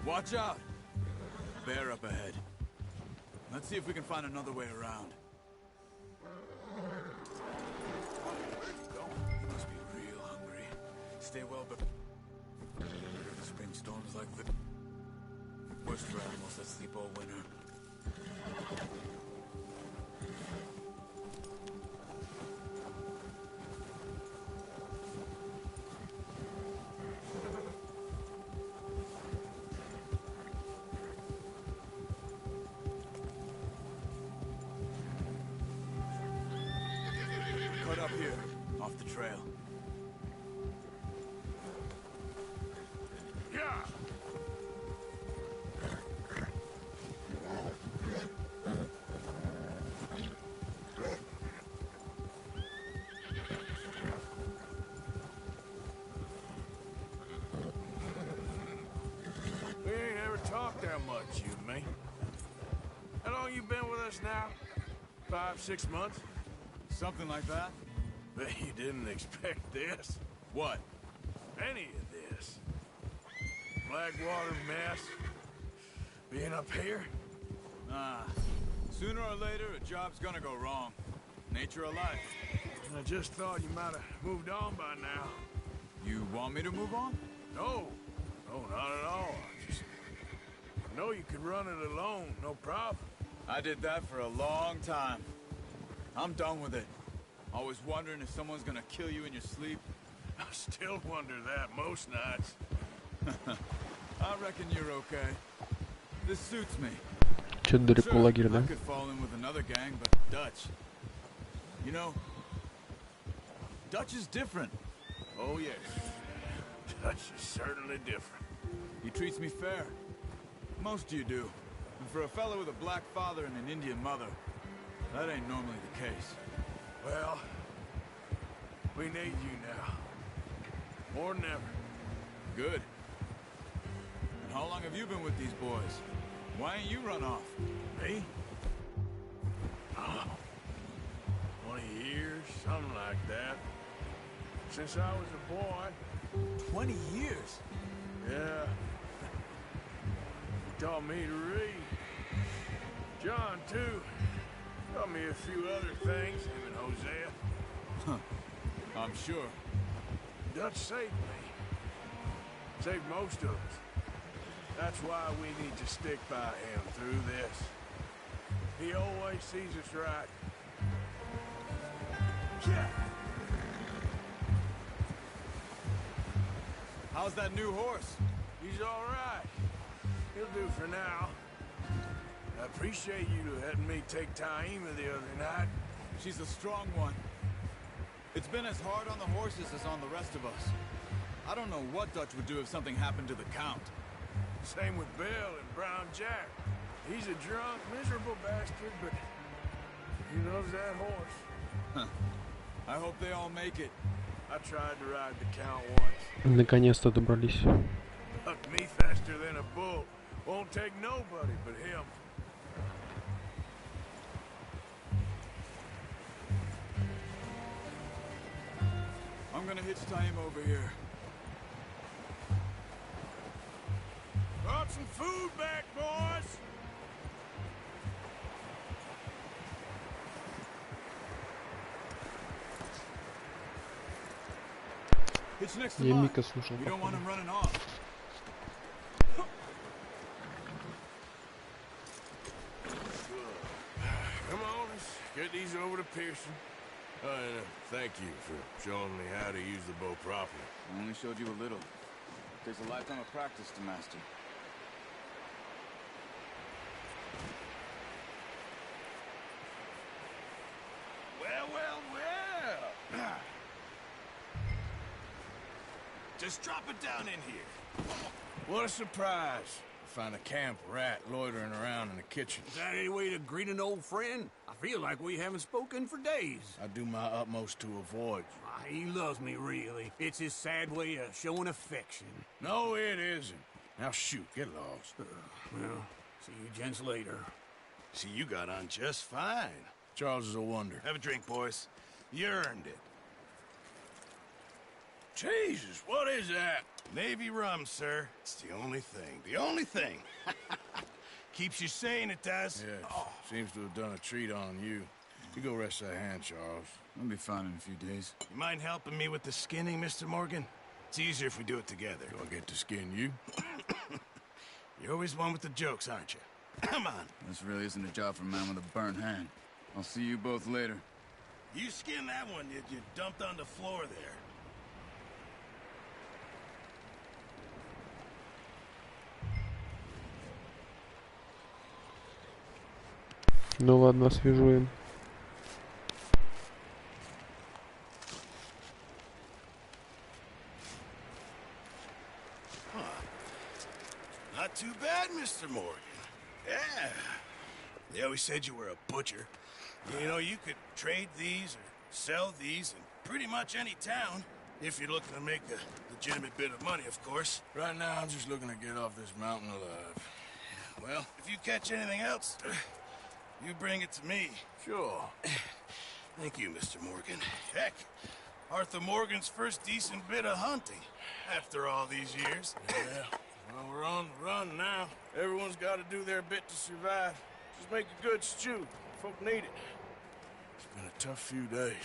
Watch out! Bear up ahead. Let's see if we can find another way around. Where's he going? He must be real hungry. Stay well, but spring storms like the worst for animals that sleep all winter. Cut up here, off the trail. talk that much, you and me. How long you been with us now? 5, 6 months? Something like that. Bet you didn't expect this. What? Any of this. Blackwater mess. Being up here? Nah. Sooner or later, a job's gonna go wrong. Nature of life. I just thought you might have moved on by now. You want me to move on? No. No, not at all. I know you could run it alone, no problem. I did that for a long time. I'm done with it. Always wondering if someone's gonna kill you in your sleep. I still wonder that most nights. I reckon you're okay. This suits me. Чё-то далеко лагерь, да? I could fall in with another gang, but Dutch. You know, Dutch is different. Oh, yes. Dutch is certainly different. He treats me fair. Most of you do. And for a fellow with a black father and an Indian mother, that ain't normally the case. Well, we need you now. More than ever. Good. And how long have you been with these boys? Why ain't you run off? Me? Oh, 20 years, something like that. Since I was a boy. 20 years? Yeah. He taught me to read. John, too. Taught me a few other things, him and Hosea. Huh. I'm sure. Dutch saved me. Saved most of us. That's why we need to stick by him through this. He always sees us right. Yeah. How's that new horse? He's all right. He'll do for now. I appreciate you letting me take Taima the other night. She's a strong one. It's been as hard on the horses as on the rest of us. I don't know what Dutch would do if something happened to the Count. Same with Bill and Brown Jack. He's a drunk, miserable bastard, but he loves that horse. Huh. I hope they all make it. I tried to ride the Count once. Наконец-то добрались. Bucked me faster than a bull. Won't take nobody but him. I'm gonna hitch Taima over here. Brought some food back, boys. Hitch next to Я mine. Мика слушал. We don't want him running off. Come on, let's get these over to Pearson. And thank you for showing me how to use the bow properly. I only showed you a little. Takes a lifetime of practice to master. Well, well, well. Just drop it down in here. What a surprise. Find a camp rat loitering around in the kitchen. Is that any way to greet an old friend? I feel like we haven't spoken for days. I do my utmost to avoid you. He loves me, really. It's his sad way of showing affection. No, it isn't. Now shoot, get lost. Well, see you gents later. See, you got on just fine. Charles is a wonder. Have a drink, boys. You earned it. Jesus, what is that? Navy rum, sir. It's the only thing. The only thing. Keeps you sane, it does. Yeah, seems to have done a treat on you. You go rest that hand, Charles. I'll be fine in a few days. You mind helping me with the skinning, Mr. Morgan? It's easier if we do it together. Do I get to skin you? You're always one with the jokes, aren't you? Come on. This really isn't a job for a man with a burnt hand. I'll see you both later. You skinned that one you dumped on the floor there. Ну ладно, освежуем. Not too bad, Mr. Morgan. Yeah. They always said you were a butcher. You know, you could trade these or sell these in pretty much any town. If you're looking to make a legitimate bit of money, of course. Right now, I'm just looking to get off this mountain alive. Well, if you catch anything else, you bring it to me. Sure. Thank you, Mr. Morgan. Heck, Arthur Morgan's first decent bit of hunting after all these years. Yeah, well, we're on the run now. Everyone's got to do their bit to survive. Just make a good stew. Folk need it. It's been a tough few days.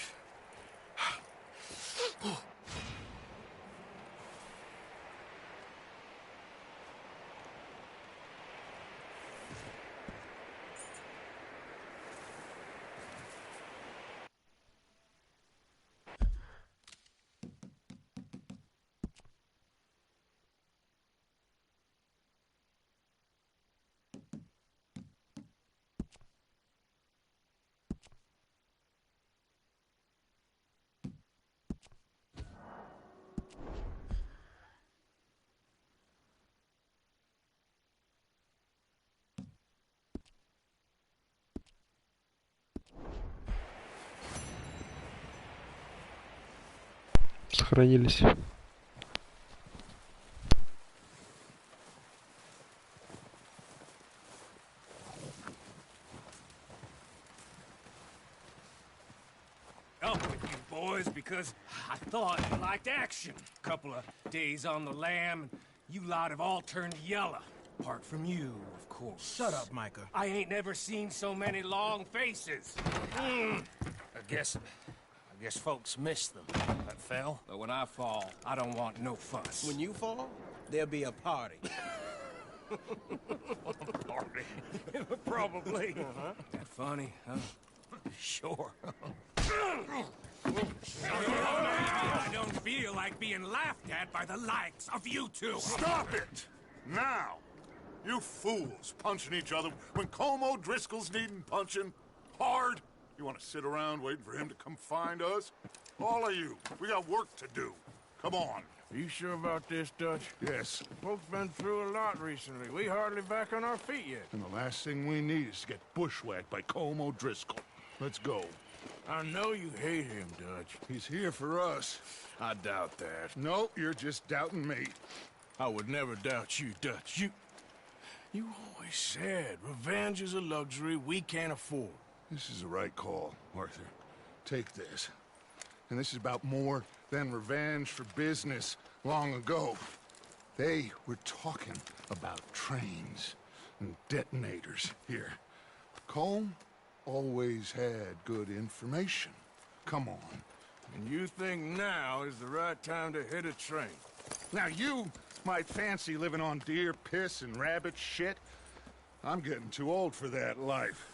Сохранились. Up with you boys because I thought you liked action. Couple of days on the lam, and you lot have all turned yellow. Apart from you, of course. Shut up, Micah. I ain't never seen so many long faces. I guess folks miss them. That fell. But when I fall, I don't want no fuss. When you fall, there'll be a party. Party? Probably. That funny, huh? Sure. I don't feel like being laughed at by the likes of you two. Stop it! Now! You fools punching each other when Colm O'Driscoll's needing punching hard. You want to sit around waiting for him to come find us? All of you, we got work to do. Come on. Are you sure about this, Dutch? Yes. Folks been through a lot recently. We hardly back on our feet yet. And the last thing we need is to get bushwhacked by Colm O'Driscoll. Let's go. I know you hate him, Dutch. He's here for us. I doubt that. No, you're just doubting me. I would never doubt you, Dutch. You always said revenge is a luxury we can't afford. This is the right call, Arthur. Take this. And this is about more than revenge for business long ago. They were talking about trains and detonators here. Colm always had good information. Come on. And you think now is the right time to hit a train? Now you might fancy living on deer piss and rabbit shit. I'm getting too old for that life.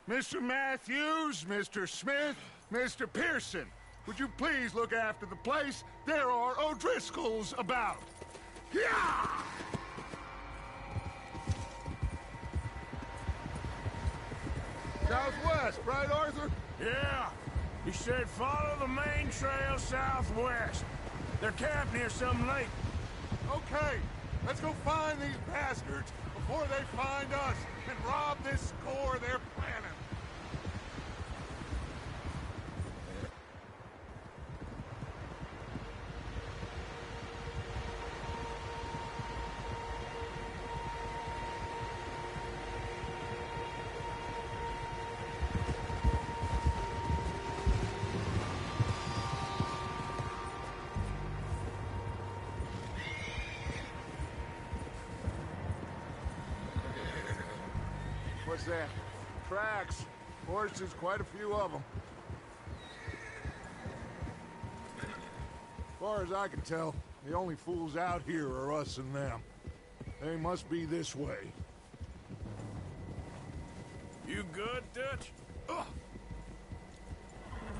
Mr. Matthews, Mr. Smith, Mr. Pearson, would you please look after the place? There are O'Driscolls about. Yeah! Southwest, right, Arthur? Yeah. He said follow the main trail southwest. They're camped near some lake. Okay, let's go find these bastards before they find us and rob this score they're planning. What's that? Tracks. Horses, quite a few of them. As far as I can tell, the only fools out here are us and them. They must be this way. You good, Dutch? Ugh.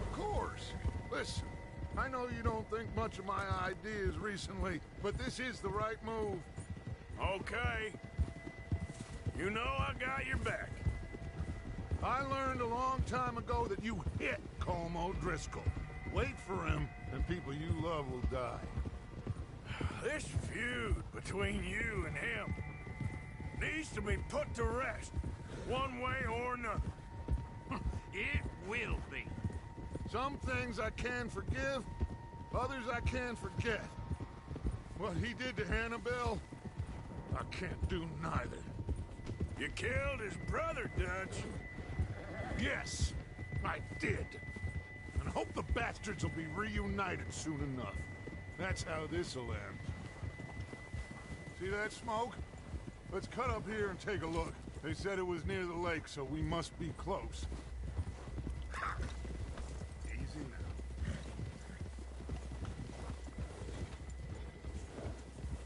Of course. Listen, I know you don't think much of my ideas recently, but this is the right move. Okay. You know I got your back. I learned a long time ago that you hit Colm O'Driscoll. Wait for him, and people you love will die. This feud between you and him needs to be put to rest, one way or another. It will be. Some things I can forgive, others I can't forget. What he did to Hannibal, I can't do neither. You killed his brother, Dutch. Yes, I did. And I hope the bastards will be reunited soon enough. That's how this'll end. See that smoke? Let's cut up here and take a look. They said it was near the lake, so we must be close. Easy now.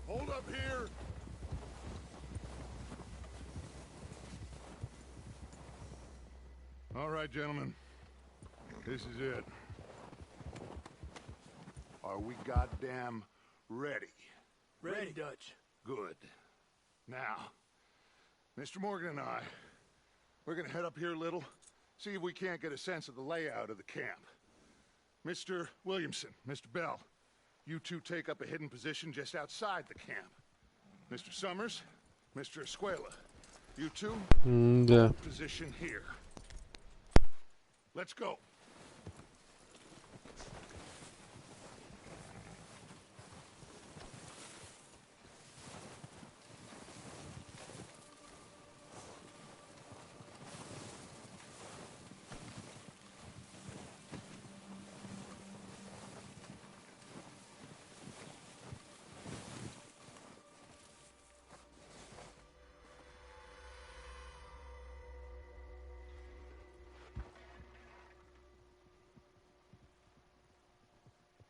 Hold up here. All right, gentlemen. This is it. Are we goddamn ready? Ready, Dutch. Good. Now, Mr. Morgan and I, we're gonna head up here a little, see if we can't get a sense of the layout of the camp. Mr. Williamson, Mr. Bell, you two take up a hidden position just outside the camp. Mr. Summers, Mr. Escuela, you two, Да. position here. Let's go.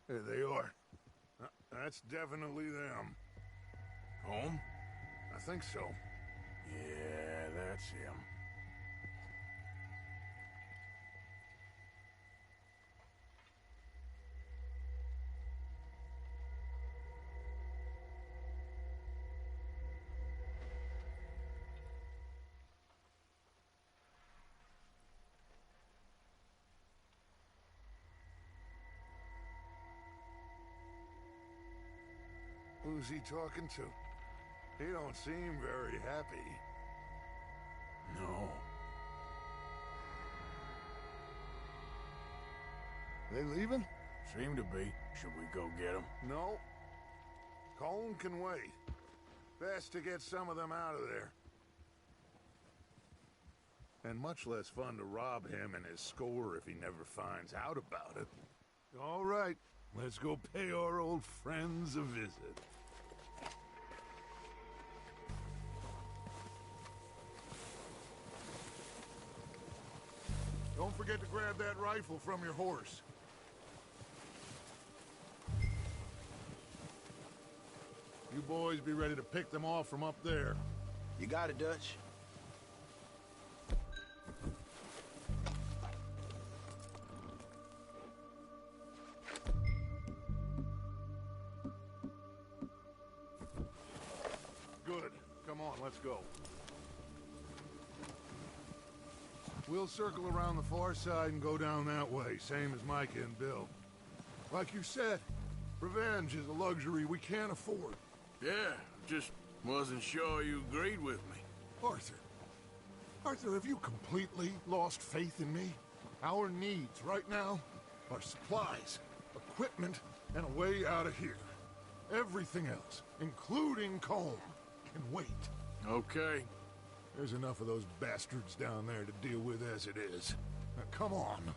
There they are. That's definitely them. Home? I think so. Yeah, that's him. Who's he talking to? He don't seem very happy. No. They leaving? Seem to be. Should we go get him? No. Colm can wait. Best to get some of them out of there. And much less fun to rob him and his score if he never finds out about it. All right, let's go pay our old friends a visit. Don't forget to grab that rifle from your horse. You boys be ready to pick them off from up there. You got it, Dutch. Good. Come on, let's go. We'll circle around the far side and go down that way, same as Micah and Bill. Like you said, revenge is a luxury we can't afford. Yeah, just wasn't sure you agreed with me. Arthur, have you completely lost faith in me? Our needs right now are supplies, equipment, and a way out of here. Everything else, including Colm, can wait. Okay. There's enough of those bastards down there to deal with as it is. Now, come on.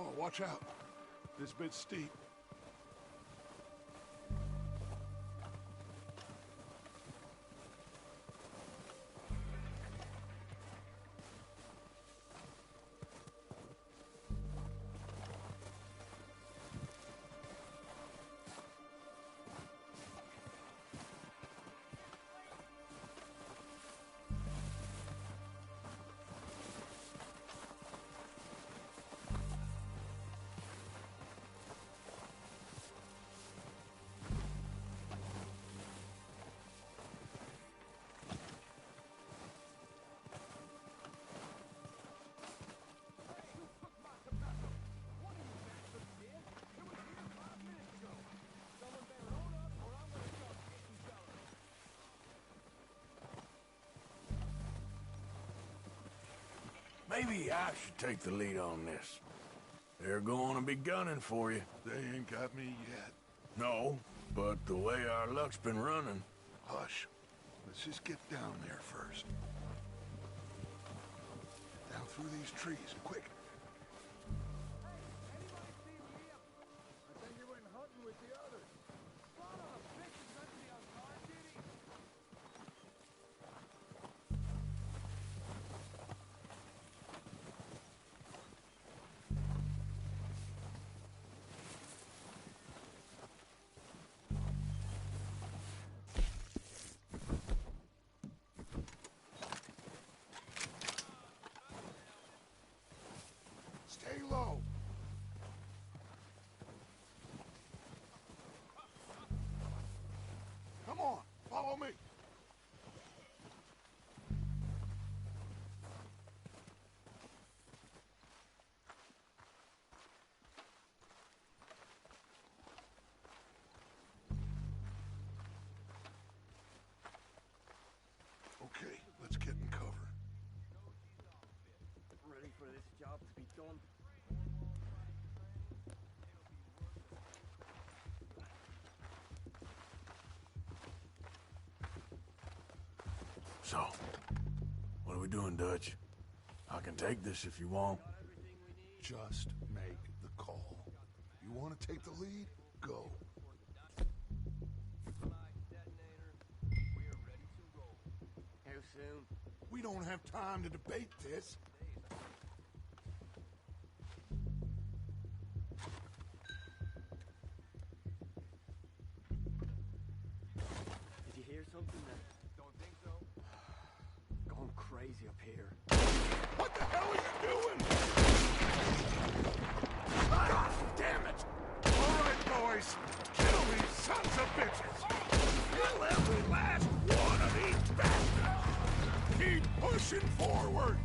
Oh, watch out. This bit's steep. Maybe I should take the lead on this. They're going to be gunning for you. They ain't got me yet. No, but the way our luck's been running... Hush. Let's just get down there first. Down through these trees, quick. Stay low. Come on, follow me. Okay, let's get in cover. Ready for this job to be done? So, what are we doing, Dutch? I can take this if you want. Just make the call. You want to take the lead? Go. How soon? We don't have time to debate this. Did you hear something? Don't think so. Going crazy up here. What the hell are you doing? God damn it! All right, boys. Kill these sons of bitches. Kill every last one of these bastards. Keep pushing forward.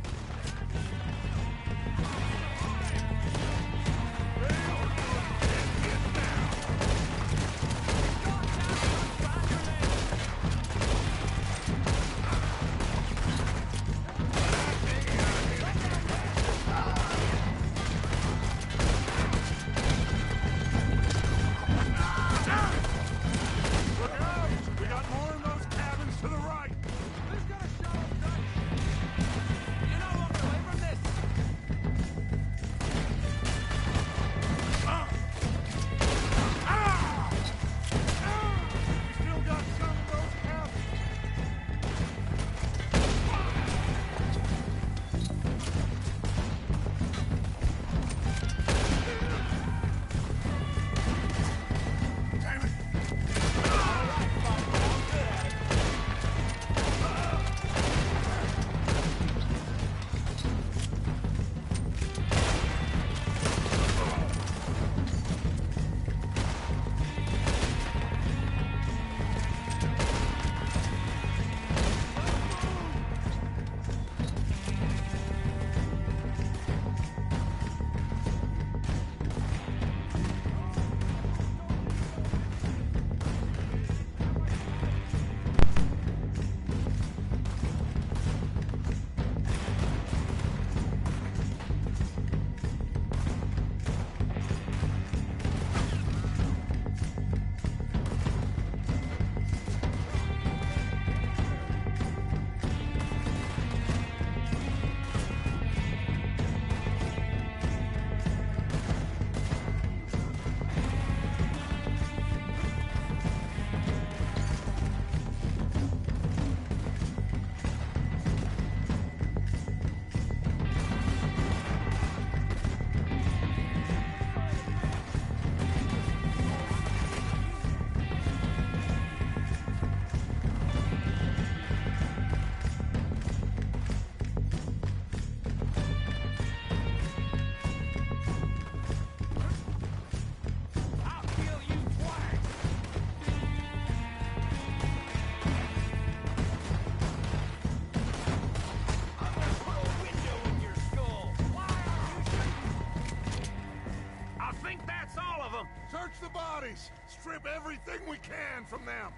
Strip everything we can from them.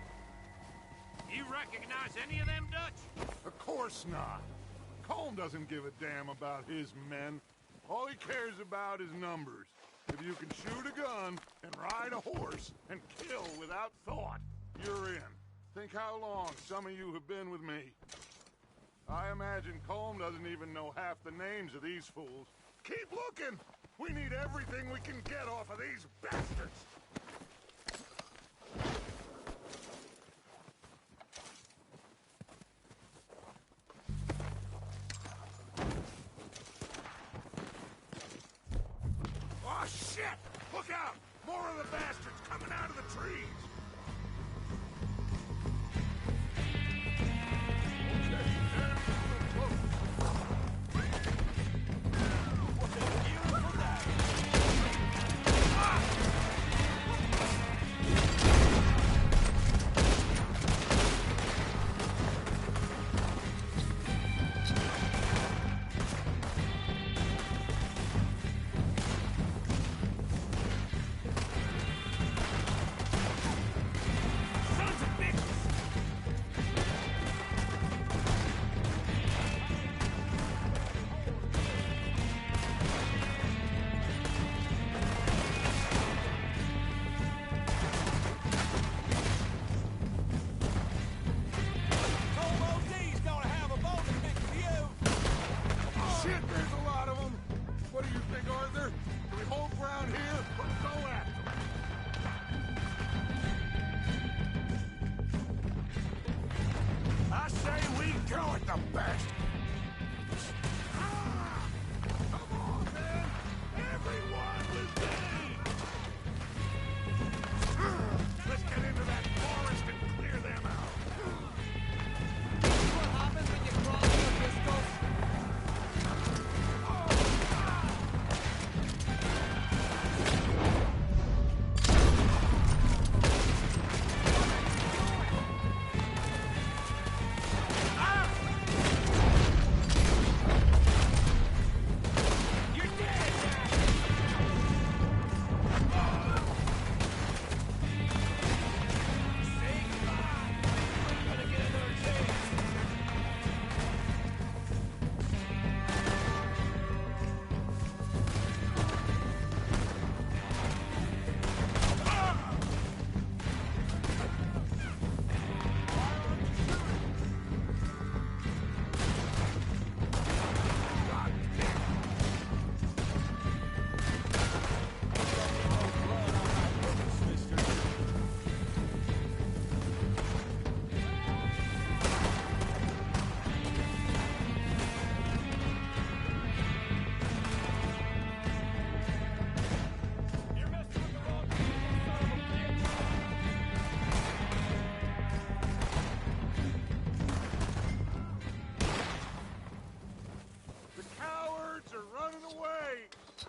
You recognize any of them, Dutch? Of course not. Colm doesn't give a damn about his men. All he cares about is numbers. If you can shoot a gun and ride a horse and kill without thought, you're in. Think how long some of you have been with me. I imagine Colm doesn't even know half the names of these fools. Keep looking! We need everything we can get off of these bastards! Oh, shit! Look out! More of the bastards coming out of the trees!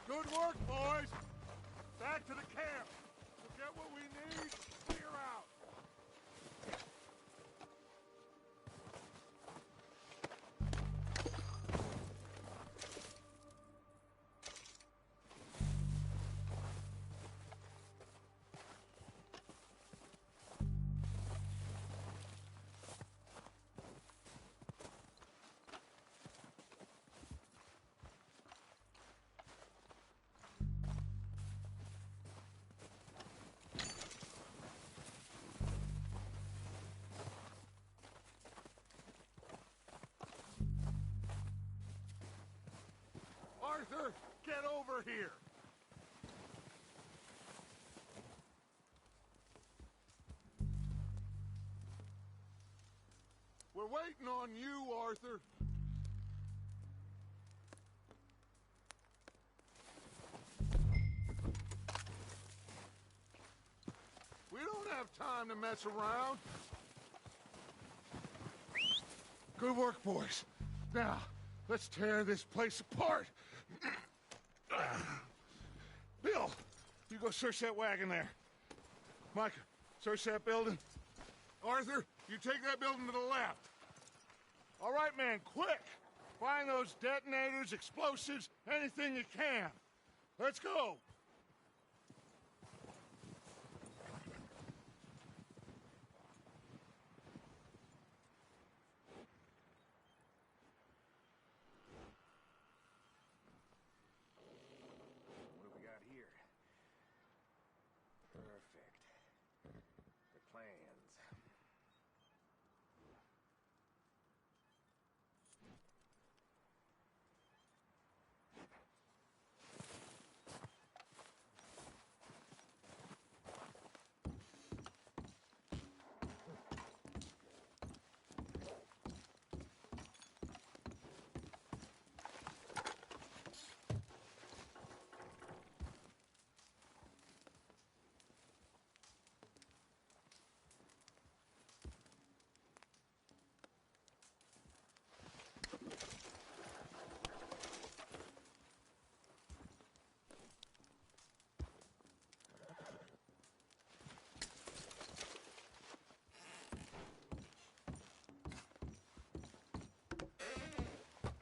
Good work, boys! Back to the camp! We'll get what we need, clear out! Arthur, get over here! We're waiting on you, Arthur. We don't have time to mess around. Good work, boys. Now, let's tear this place apart. Bill, you go search that wagon there. Micah, search that building. Arthur, you take that building to the left. All right, man, quick. Find those detonators, explosives, anything you can. Let's go.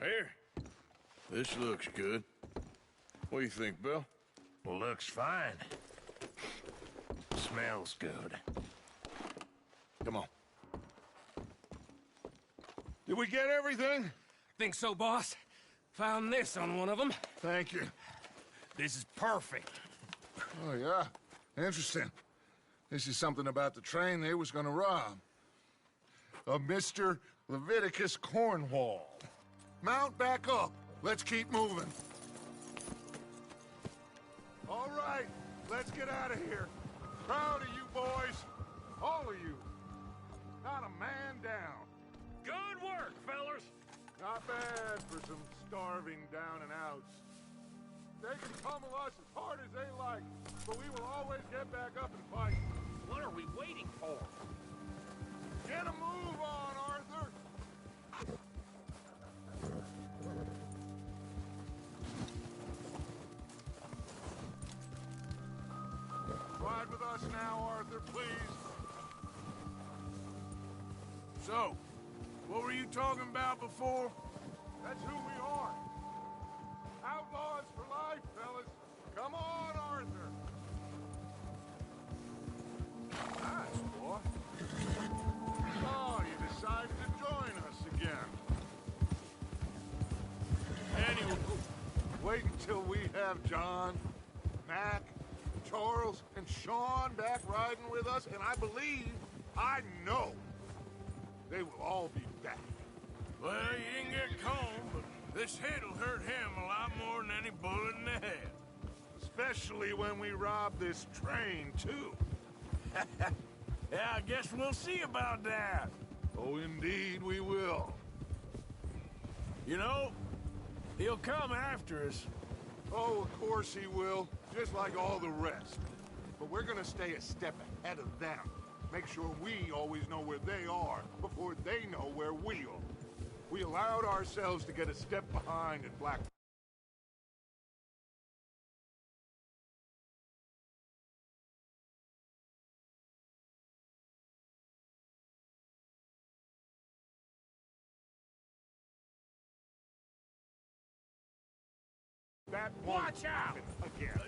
Here. This looks good. What do you think, Bill? Looks fine. Smells good. Come on. Did we get everything? Think so, boss. Found this on one of them. Thank you. This is perfect. Oh, yeah? Interesting. This is something about the train they was gonna rob. Of Mr. Leviticus Cornwall. Mount back up. Let's keep moving. All right, let's get out of here. Proud of you boys. All of you. Not a man down. Good work, fellas. Not bad for some starving down and outs. They can pummel us as hard as they like, but we will always get back up and fight. What are we waiting for? Get a move on, Arthur! Ride with us now, Arthur, please. So, what were you talking about before? That's who we are. Outlaws for life, fellas. Come on, Arthur. Nice, boy. Oh, you decided to join us again. Anyway, wait until we have John, Mac, Charles, and Sean back riding with us, and I know, they will all be back. Well, you didn't get Combe, but this hit'll hurt him a lot more than any bullet in the head. Especially when we rob this train, too. Yeah, I guess we'll see about that. Oh, indeed we will. You know, he'll come after us. Oh, of course he will, just like all the rest. But we're gonna stay a step ahead of them. Make sure we always know where they are before they know where we are. We allowed ourselves to get a step behind in Black... That Watch out! Again.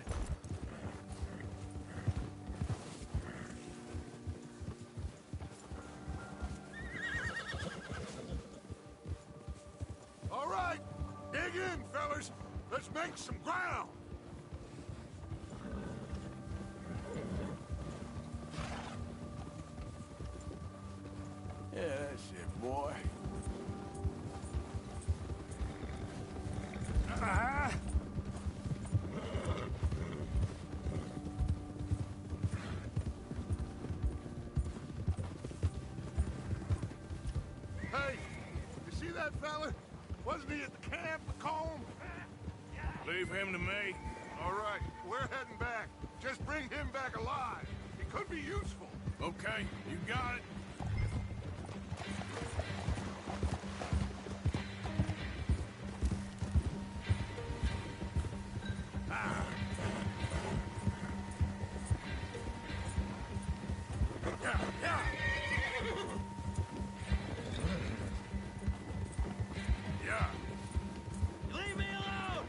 All right, dig in, fellas. Let's make some ground. Yeah, that's it, boy. Hey, you see that fella? Wasn't he at the camp, Combe? Leave him to me. All right, we're heading back. Just bring him back alive. He could be useful. Okay, you got it. Leave me alone!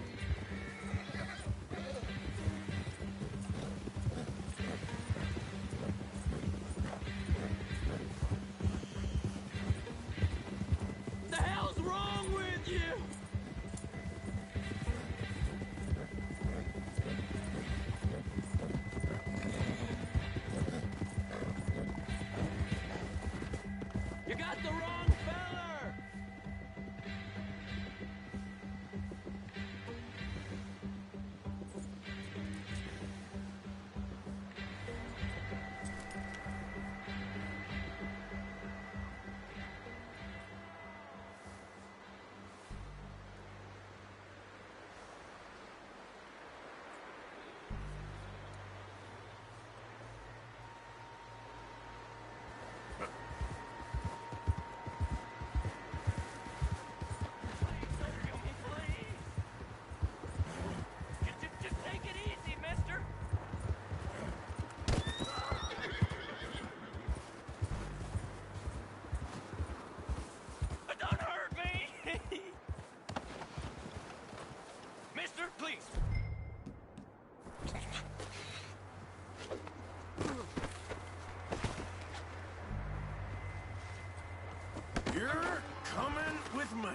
with me.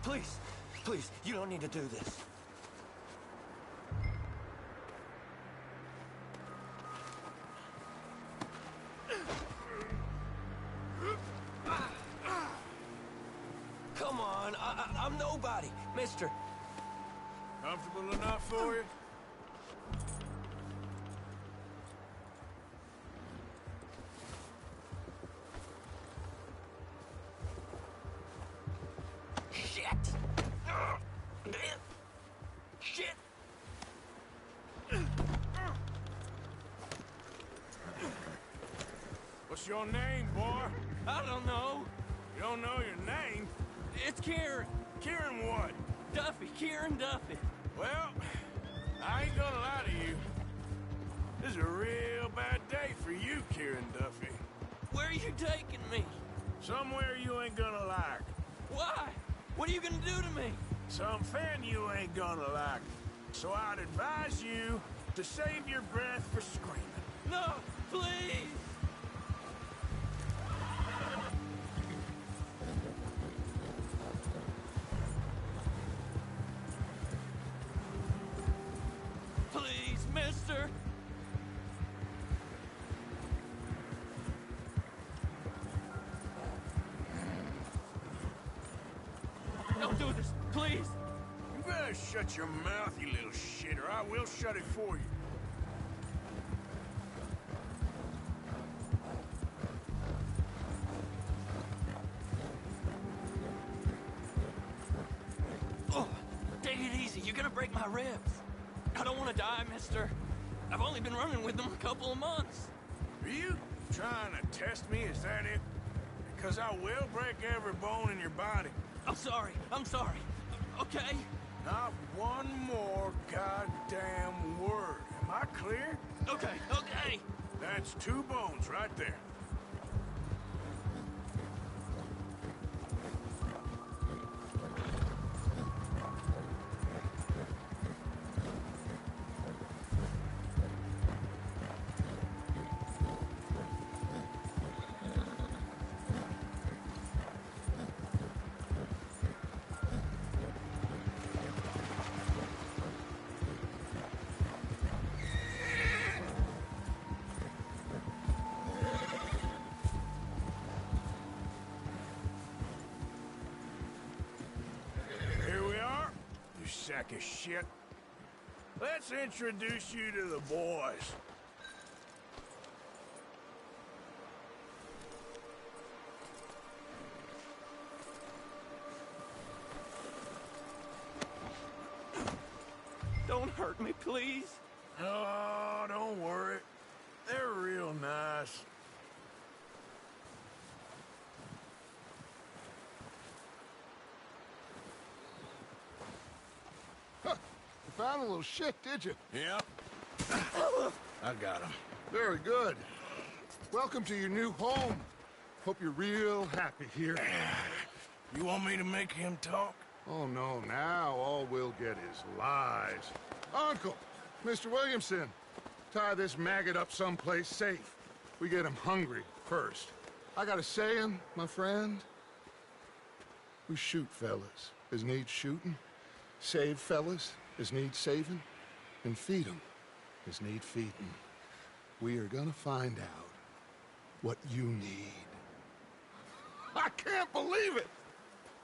Please, please, you don't need to do this. Come on, I'm nobody, mister. Comfortable enough for you? Shit! Shit! What's your name, boy? I don't know. You don't know your name? It's Kieran. Kieran what? Duffy, Kieran Duffy. Well, I ain't gonna lie to you. This is a real bad day for you, Kieran Duffy. Where are you taking me? Somewhere you ain't gonna like. Why? What are you gonna do to me? Something you ain't gonna like. So I'd advise you to save your breath for screaming. No, please! Please, mister! Don't do this, please! You better shut your mouth, you little shit, or I will shut it for you. Oh, take it easy. You're gonna break my ribs. I don't want to die, mister. I've only been running with them a couple of months. Are you trying to test me? Is that it? Because I will break every bone in your body. I'm sorry. I'm sorry. Okay? Not one more goddamn word. Am I clear? Okay, okay. That's 2 bones right there. Sack of shit. Let's introduce you to the boys. Don't hurt me, please. Oh, don't worry. They're real nice. Found a little shit, did you? Yep. I got him. Very good. Welcome to your new home. Hope you're real happy here. You want me to make him talk? Oh, no. Now all we'll get is lies. Uncle, Mr. Williamson, tie this maggot up someplace safe. We get him hungry first. I got a saying, my friend. We shoot fellas as need shooting, save fellas as need saving, and feed 'em as need feeding. We are gonna find out what you need. I can't believe it!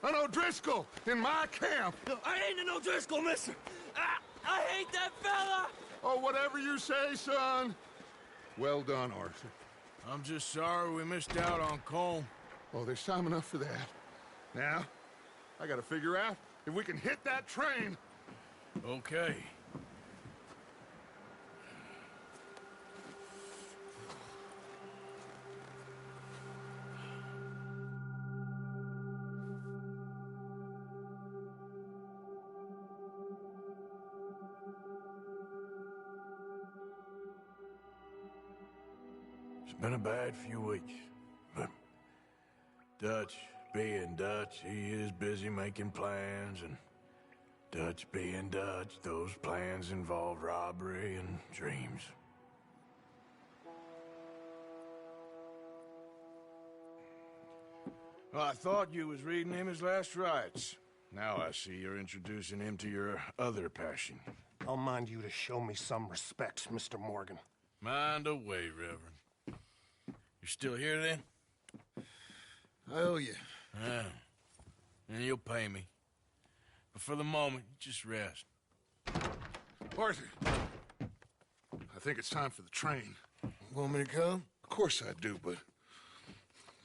An O'Driscoll in my camp! No, I ain't an O'Driscoll, mister! I hate that fella! Oh, whatever you say, son. Well done, Arthur. I'm just sorry we missed out on Colm. Oh, there's time enough for that. Now, I gotta figure out if we can hit that train. Okay. It's been a bad few weeks, but Dutch being Dutch, he is busy making plans, and Dutch being Dutch, those plans involve robbery and dreams. Well, I thought you was reading him his last rites. Now I see you're introducing him to your other passion. I'll mind you to show me some respect, Mr. Morgan. Mind away, Reverend. You still here, then? I owe you. Yeah. And you'll pay me. But for the moment, just rest. Arthur, I think it's time for the train. Want me to come? Of course I do, but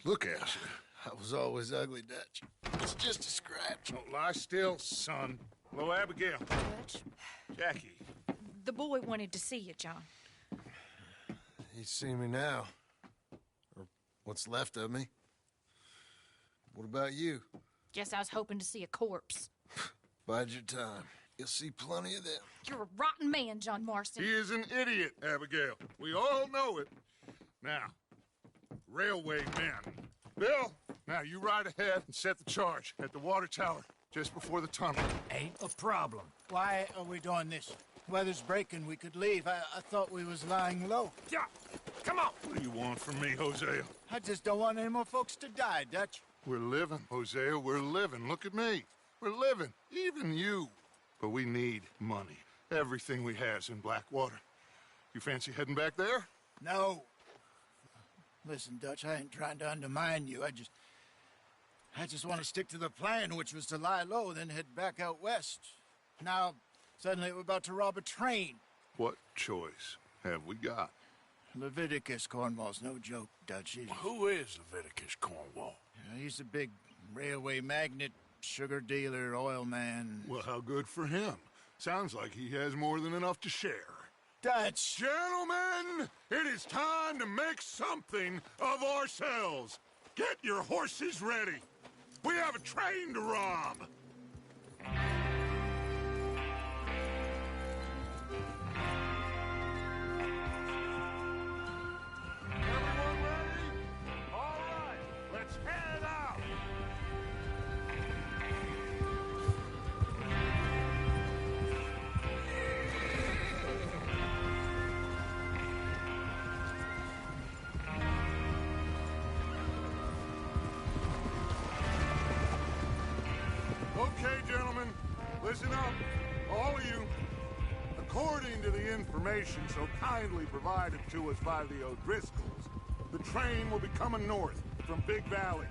look at you. I was always ugly, Dutch. It's just a scratch. Don't lie still, son. Hello, Abigail. Dutch, Jackie. the boy wanted to see you, John. He's seen me now. Or what's left of me. What about you? Guess I was hoping to see a corpse. Bide your time. You'll see plenty of them. You're a rotten man, John Marston. He is an idiot, Abigail. We all know it. Now, railway men. Bill, now you ride ahead and set the charge at the water tower just before the tunnel. Ain't a problem. Why are we doing this? Weather's breaking. We could leave. I thought we was lying low. Yeah, come on. What do you want from me, Hosea? I just don't want any more folks to die, Dutch. We're living, Hosea. We're living. Look at me. We're living. Even you. But we need money. Everything we has in Blackwater. You fancy heading back there? No. Listen, Dutch, I ain't trying to undermine you. I just want to stick to the plan, which was to lie low, then head back out west. Now, suddenly we're about to rob a train. What choice have we got? Leviticus Cornwall's no joke, Dutch. Who is Leviticus Cornwall? He's a big railway magnate, sugar dealer, oil man. Well, how good for him. Sounds like he has more than enough to share. Dutch! Gentlemen, it is time to make something of ourselves. Get your horses ready. We have a train to rob. Everyone ready? All right, let's head out. Okay, gentlemen, listen up, all of you. According to the information so kindly provided to us by the O'Driscolls, the train will be coming north from Big Valley.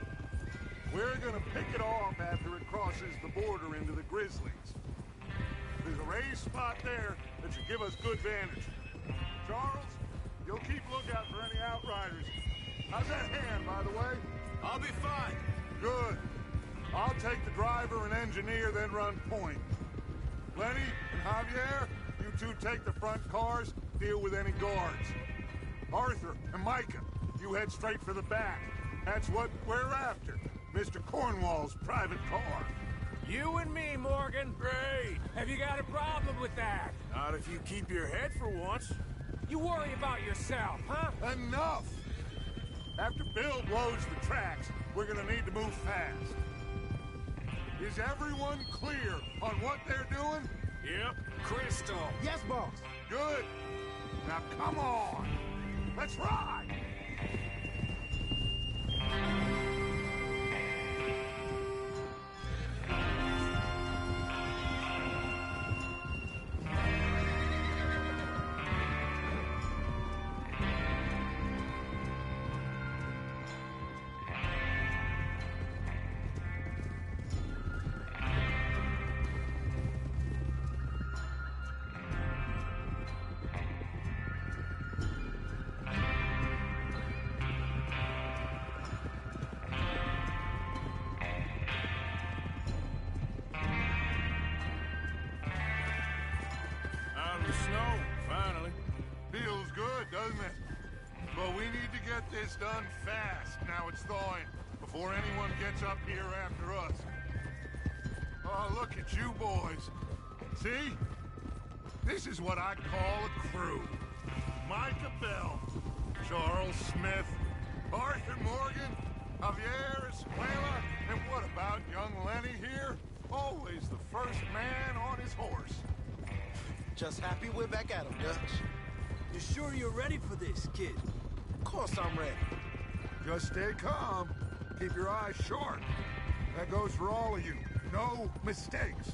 We're gonna pick it off after it crosses the border into the Grizzlies. There's a raised spot there that should give us good vantage. Charles, you'll keep lookout for any outriders. How's that hand, by the way? I'll be fine. Good. I'll take the driver and engineer, then run point. Lenny and Javier, you two take the front cars, deal with any guards. Arthur and Micah, you head straight for the back. That's what we're after. Mr. Cornwall's private car. You and me, Morgan. Great. Have you got a problem with that? Not if you keep your head for once. You worry about yourself, huh? Enough! After Bill blows the tracks, we're gonna need to move fast. Is everyone clear on what they're doing? Yep. Crystal. Yes, boss. Good. Now come on. Let's ride. Snow, finally. Feels good, doesn't it? But we need to get this done fast. Now it's thawing, before anyone gets up here after us. Oh, look at you boys. See? This is what I call a crew. Micah Bell, Charles Smith, Arthur Morgan, Javier Escuela, and what about young Lenny here? Always the first man on his horse. Just happy we're back at him, Dutch. You sure you're ready for this, kid? Of course I'm ready. Just stay calm. keep your eyes sharp. That goes for all of you. No mistakes.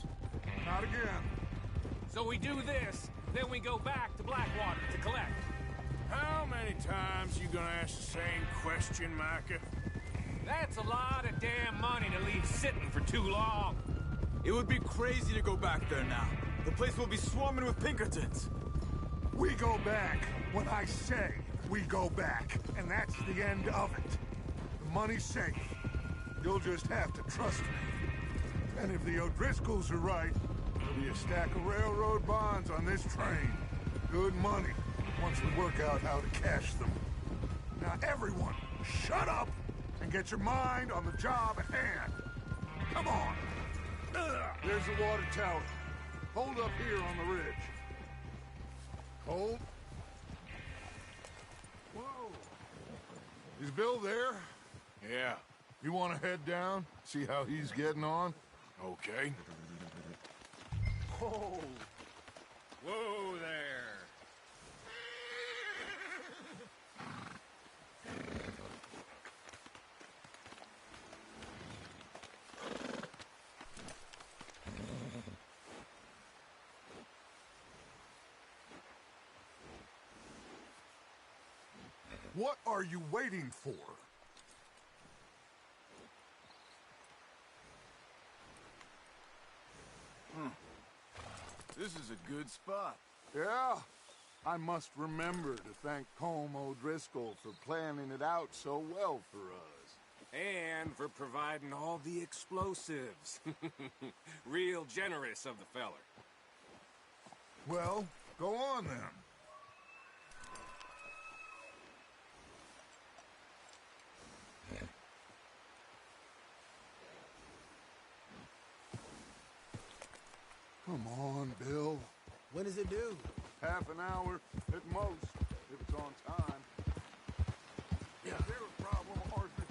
Not again. So we do this, then we go back to Blackwater to collect. How many times you gonna ask the same question, Micah? That's a lot of damn money to leave sitting for too long. It would be crazy to go back there now. The place will be swarming with Pinkertons. We go back when I say we go back, and that's the end of it. The money's safe. You'll just have to trust me. And if the O'Driscolls are right, there'll be a stack of railroad bonds on this train. Good money, once we work out how to cash them. Now everyone, shut up and get your mind on the job at hand. Come on. There's the water tower. Hold up here on the ridge. Hold. Whoa. Is Bill there? Yeah. You want to head down? See how he's getting on? Okay. Whoa. Whoa there. What are you waiting for? This is a good spot. Yeah. I must remember to thank Colm O'Driscoll for planning it out so well for us. And for providing all the explosives. Real generous of the feller. Well, go on then. Come on, Bill. When does it due? Half an hour at most, if it's on time. Is there a problem, Arthur?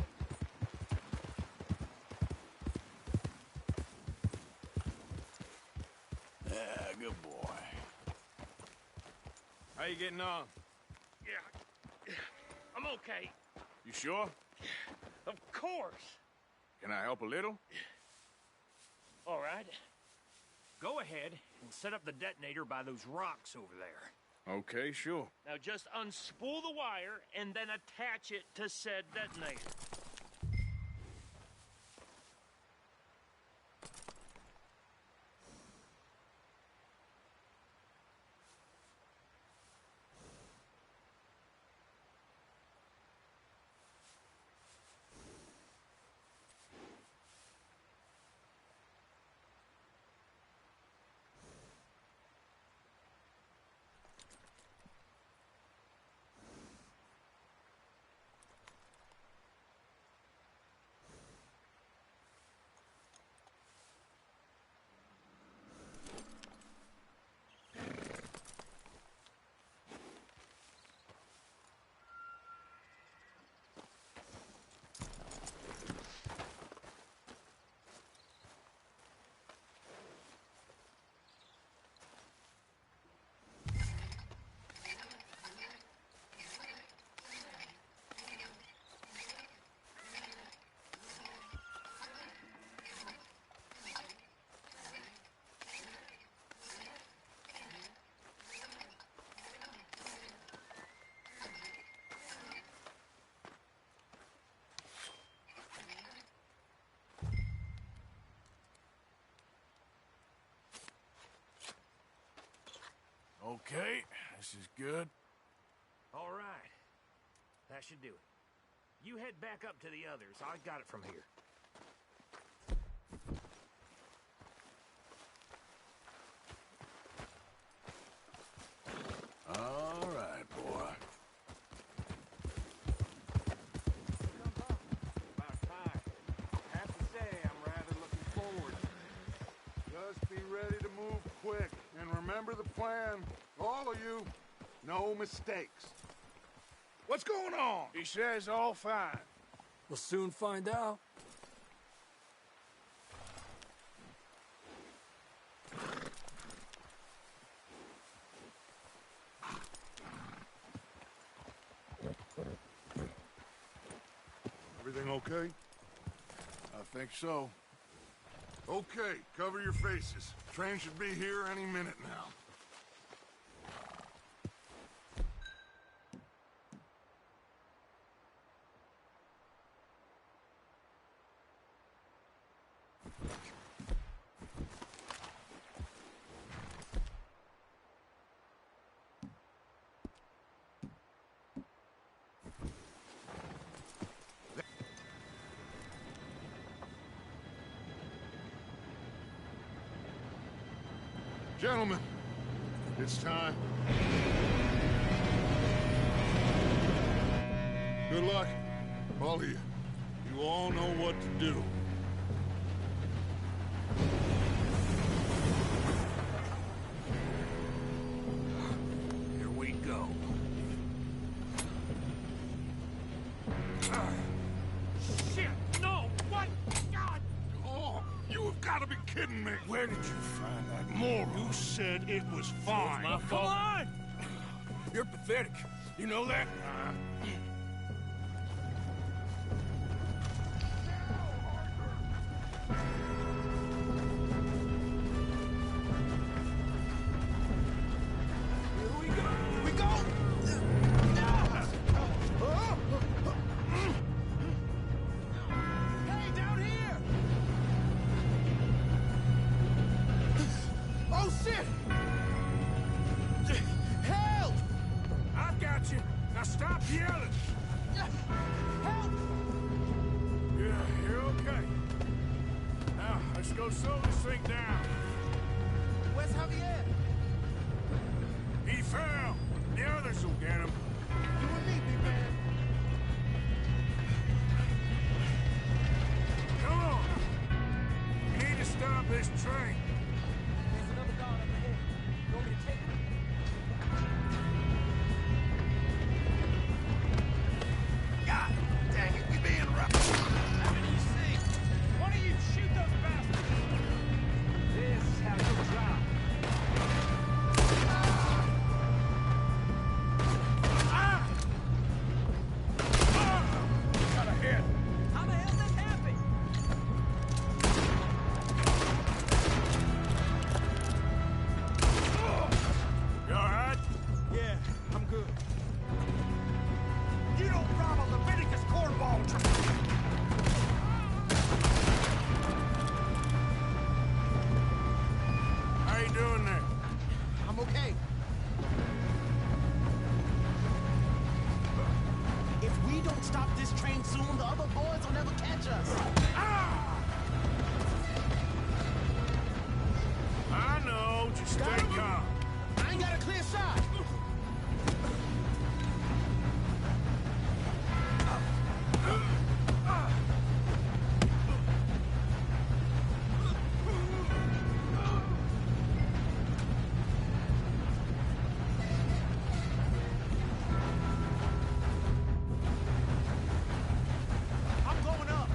Yeah, good boy. How you getting on? Yeah, I'm okay. You sure? Of course. Can I help a little? All right. Go ahead and set up the detonator by those rocks over there. Okay, sure. Now just unspool the wire and then attach it to said detonator. Okay, this is good. All right. That should do it. You head back up to the others. I got it from here. All right, boy. About time. I have to say, I'm rather looking forward. Just be ready to move quick. And remember the plan. All of you, no mistakes. What's going on? He says all fine. We'll soon find out. Everything okay? I think so. Okay, cover your faces. Train should be here any minute now. Gentlemen, it's time. Good luck, all of you. You all know what to do. Here we go. Shit, no! What? God! Oh, you have got to be kidding me. Where did you find that moron? You said it was fine. My fault. Come on! You're pathetic. You know that? Now stop yelling! Help! Yeah, you're okay. Now, let's go slow this thing down. Where's Javier? He fell. The others will get him. You and me, big man. Come on! We need to stop this train. There's another guard up ahead. You want me to take him? God dang it, we being rough. How many you see? One of you shoot those bastards! This is how you drop. Got a hit. How the hell did this happen? You alright? Yeah, I'm good. You don't rob a Leviticus cornball train! How you doing there? I'm okay. If we don't stop this train soon, the other boys will never catch us. I know. Just stay calm. I ain't got a clear shot. I'm going up.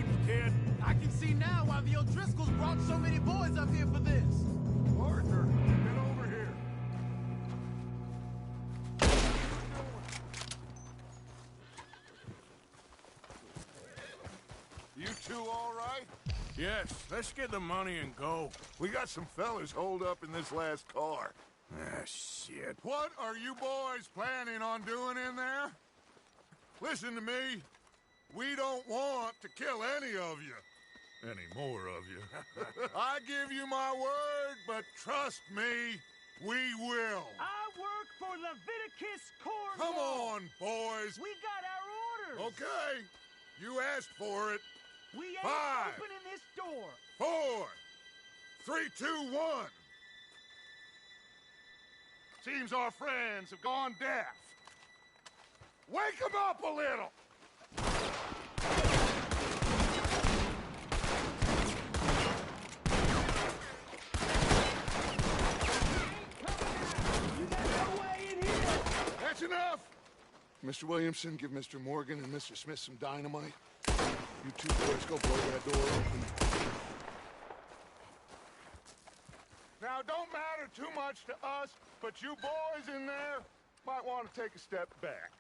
rifle, kid. I can see now why the O'Driscolls brought so many boys up here for this. Arthur, get over here. You two all right? Yes, let's get the money and go. We got some fellas holed up in this last car. Ah, shit. What are you boys planning on doing in there? Listen to me. We don't want to kill any of you. Any more of you. I give you my word, but trust me, we will. I work for Leviticus Corps. Come on, boys. We got our orders. Okay. You asked for it. We ain't 5, opening this door. 4, 3, 2, 1. Seems our friends have gone deaf. Wake them up a little. That's enough. Mr. Williamson, give Mr. Morgan and Mr. Smith some dynamite. You two boys go blow that door open. Now, don't matter too much to us, but you boys in there might want to take a step back.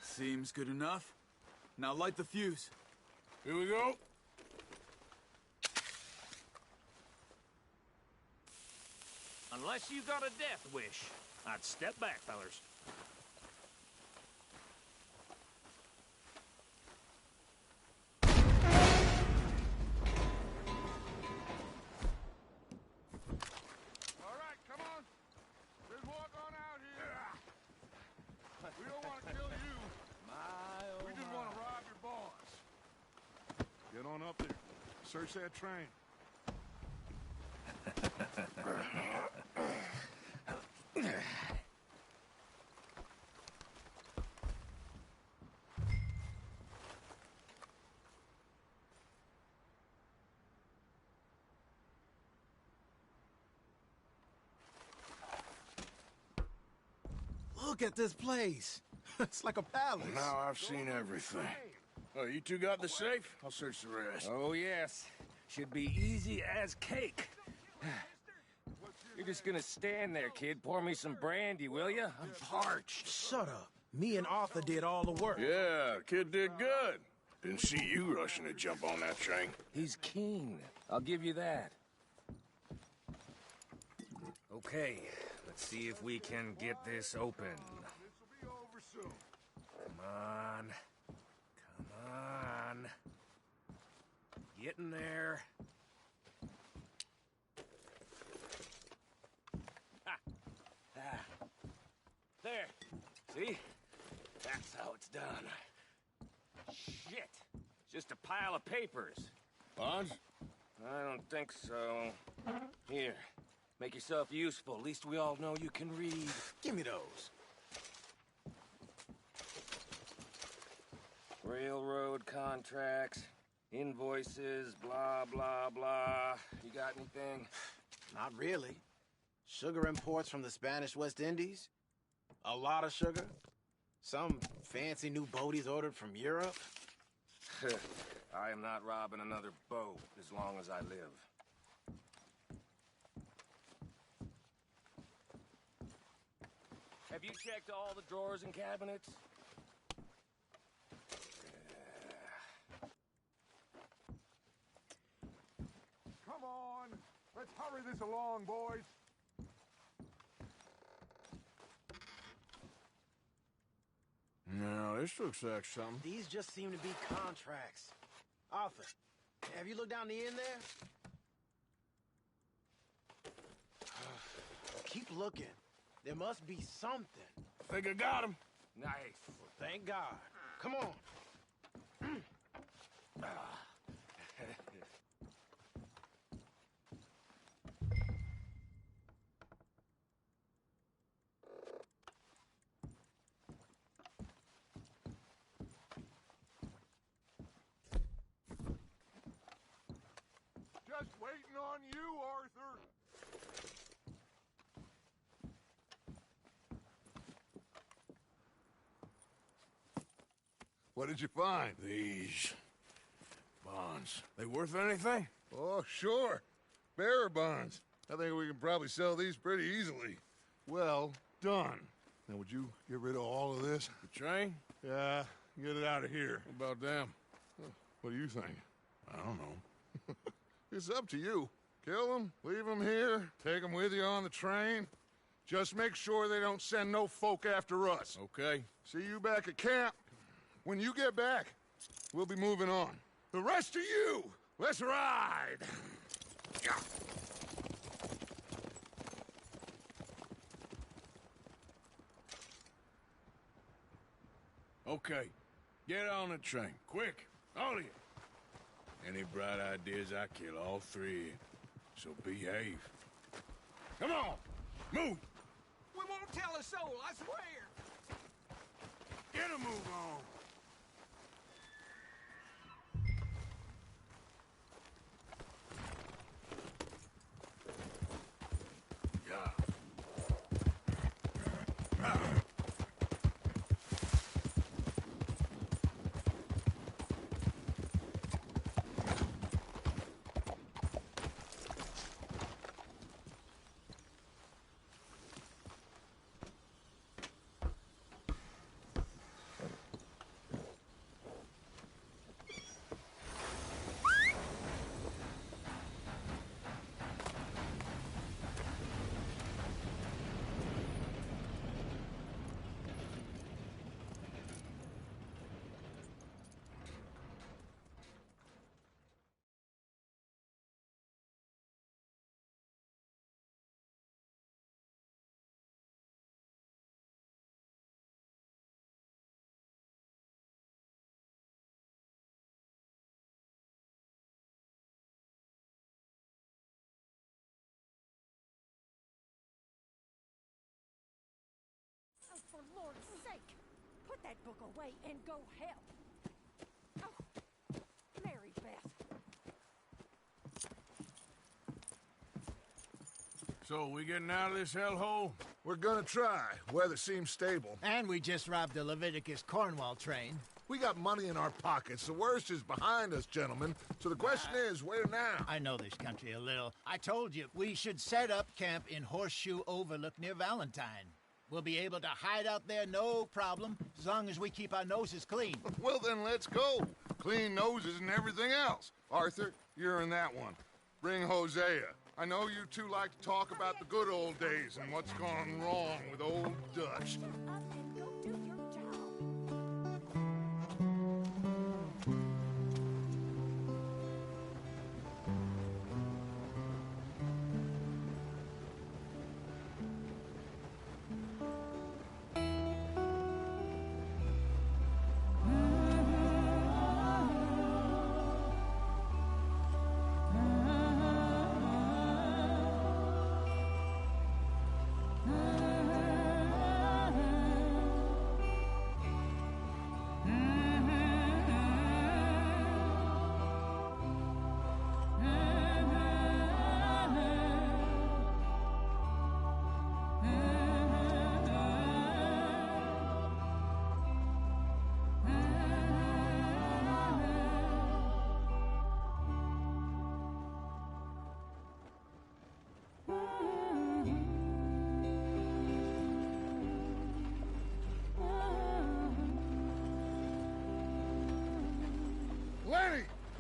Seems good enough. Now light the fuse. Here we go. Unless you got a death wish, I'd step back, fellers. All right, come on. Just walk on out here. We don't want to kill you. We just want to rob your boss. Get on up there. Search that train. Look at this place. It's like a palace. Now I've seen everything. Oh, you two got the safe? I'll search the rest. Oh, yes. Should be easy as cake. You're just gonna stand there, kid. Pour me some brandy, will you? I'm parched. Shut up. Me and Arthur did all the work. Yeah, kid did good. Didn't see you rushing to jump on that train. He's keen. I'll give you that. Okay, let's see if we can get this open. This'll be over soon. Come on. Come on. Getting there. Ha! Ah. There. See? That's how it's done. Shit. It's just a pile of papers. Bonds? I don't think so. Here. Make yourself useful. At least we all know you can read. Give me those. Railroad contracts, invoices, blah, blah, blah. You got anything? Not really. Sugar imports from the Spanish West Indies. A lot of sugar. Some fancy new boat he's ordered from Europe. I am not robbing another boat as long as I live. Have you checked all the drawers and cabinets? Come on. Let's hurry this along, boys. No, this looks like something. These just seem to be contracts. Arthur, have you looked down the end there? Keep looking. There must be something. I think I got him. Nice. Thank God. Come on. on you, Arthur! What did you find? These bonds. They worth anything? Oh, sure. Bearer bonds. I think we can probably sell these pretty easily. Well done. Now, would you get rid of all of this? The train? Yeah, get it out of here. What about them? What do you think? I don't know. It's up to you. Kill them, leave them here, take them with you on the train. Just make sure they don't send no folk after us. Okay. See you back at camp. When you get back, we'll be moving on. The rest of you, let's ride! Yeah. Okay. Get on the train. Quick. All of you. Any bright ideas, I kill all three. So behave. Come on! Move! We won't tell a soul, I swear! Get a move on! Yeah. Oh, for Lord's sake! Put that book away and go help! Oh, Mary Beth. So, we getting out of this hellhole? We're gonna try. Weather seems stable. And we just robbed the Leviticus Cornwall train. We got money in our pockets. The worst is behind us, gentlemen. So the question is, where now? I know this country a little. I told you, we should set up camp in Horseshoe Overlook near Valentine. We'll be able to hide out there no problem, as long as we keep our noses clean. Well, then let's go. Clean noses and everything else. Arthur, you're in that one. Bring Hosea. I know you two like to talk about the good old days and what's gone wrong with old Dutch.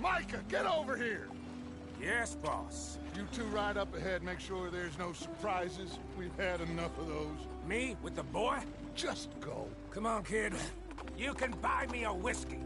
Micah, get over here! Yes, boss. You two ride up ahead, make sure there's no surprises. We've had enough of those. Me? With the boy? Just go. Come on, kid. You can buy me a whiskey.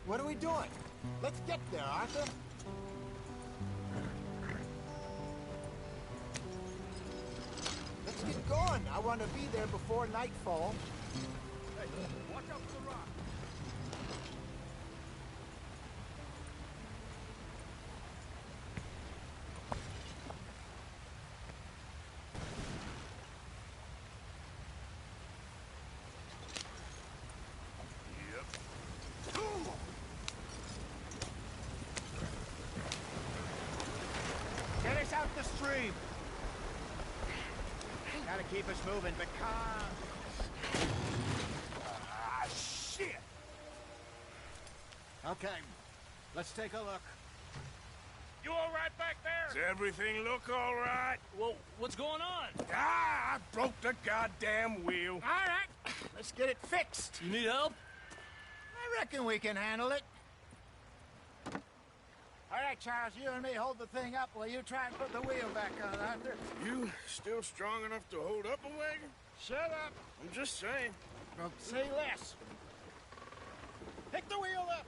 What are we doing? Let's get there, Arthur. get going. I want to be there before nightfall. Hey, watch out for the rock. Get us out the stream. Gotta keep us moving, but calm. Ah, shit! Okay, let's take a look. You all right back there? Does everything look all right? Well, what's going on? Ah, I broke the goddamn wheel. All right, let's get it fixed. You need help? I reckon we can handle it. All right, Charles, you and me hold the thing up while you try and put the wheel back on, Arthur. You still strong enough to hold up a wagon? Shut up. I'm just saying. Well, say less. Pick the wheel up.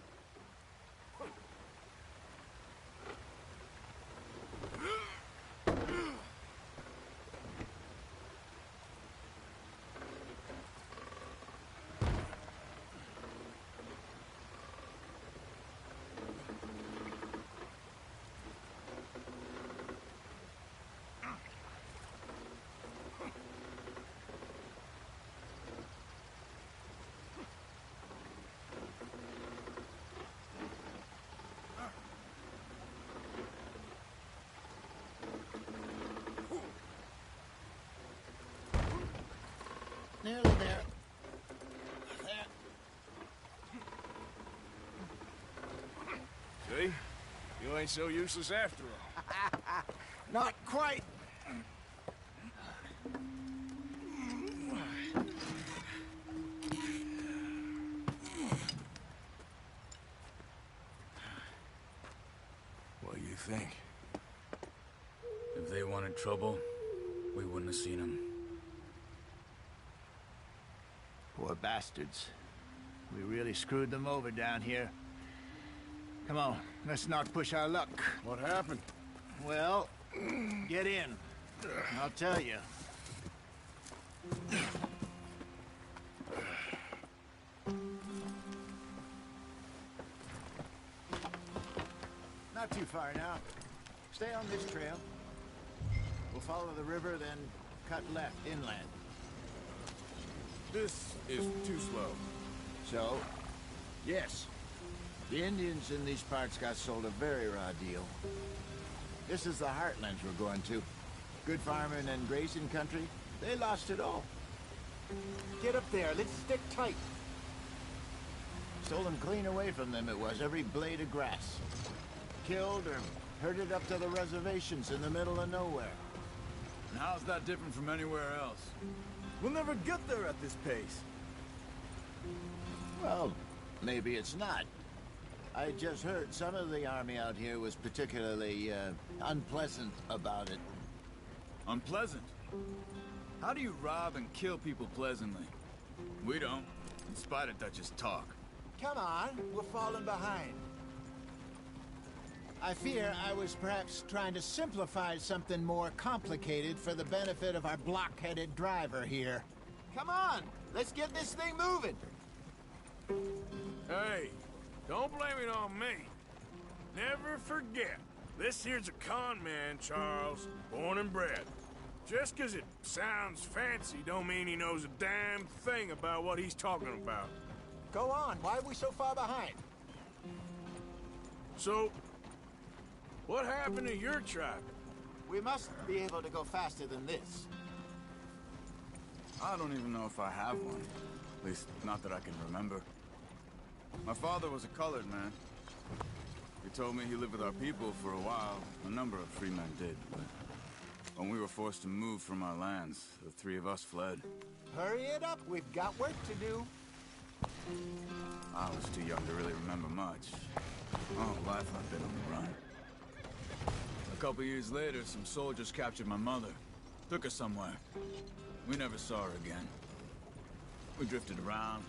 Nearly there. See? You ain't so useless after all. Not quite. What do you think? If they wanted trouble, we wouldn't have seen them. Poor bastards. We really screwed them over down here. Come on, let's not push our luck. What happened? Well, get in. I'll tell you. Not too far now. Stay on this trail. We'll follow the river, then cut left inland. This is too slow. So? Yes. The Indians in these parts got sold a very raw deal. This is the heartlands we're going to. Good farming and grazing country. They lost it all. Get up there. Let's stick tight. Stolen clean away from them it was, every blade of grass. Killed or herded up to the reservations in the middle of nowhere. And how's that different from anywhere else? We'll never get there at this pace. Well, maybe it's not. I just heard some of the army out here was particularly, unpleasant about it. Unpleasant? How do you rob and kill people pleasantly? We don't, in spite of Dutch's talk. Come on, we're falling behind. I fear I was perhaps trying to simplify something more complicated for the benefit of our block-headed driver here. Come on, let's get this thing moving. Hey, don't blame it on me. Never forget, this here's a con man, Charles, born and bred. Just 'cause it sounds fancy don't mean he knows a damn thing about what he's talking about. Go on, why are we so far behind? So, what happened to your tribe? We must be able to go faster than this. I don't even know if I have one. At least, not that I can remember. My father was a colored man. He told me he lived with our people for a while. A number of free men did, but when we were forced to move from our lands, the three of us fled. Hurry it up, we've got work to do. I was too young to really remember much. All life I've been on the run. A couple years later, some soldiers captured my mother. Took her somewhere. We never saw her again. We drifted around.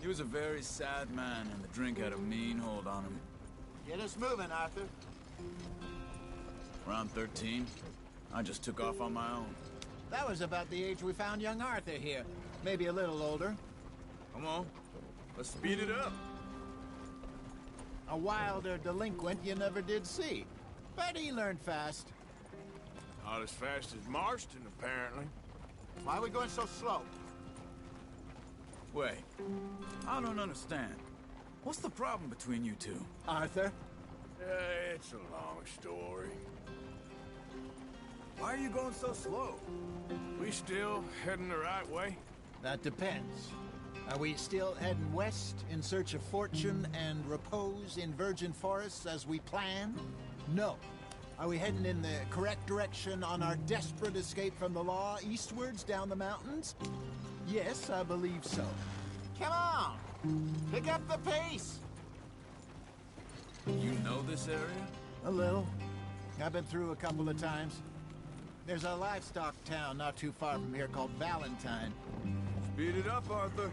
He was a very sad man, and the drink had a mean hold on him. Get us moving, Arthur. Around 13, I just took off on my own. That was about the age we found young Arthur here. Maybe a little older. Come on, let's speed it up. A wilder delinquent you never did see. But he learned fast. Not as fast as Marston, apparently. Why are we going so slow? Wait, I don't understand. What's the problem between you two? Arthur? It's a long story. Why are you going so slow? We still heading the right way? That depends. Are we still heading west in search of fortune and repose in virgin forests as we planned? No. Are we heading in the correct direction on our desperate escape from the law eastwards down the mountains? Yes, I believe so. Come on! Pick up the pace! You know this area? A little. I've been through a couple of times. There's a livestock town not too far from here called Valentine. Speed it up, Arthur.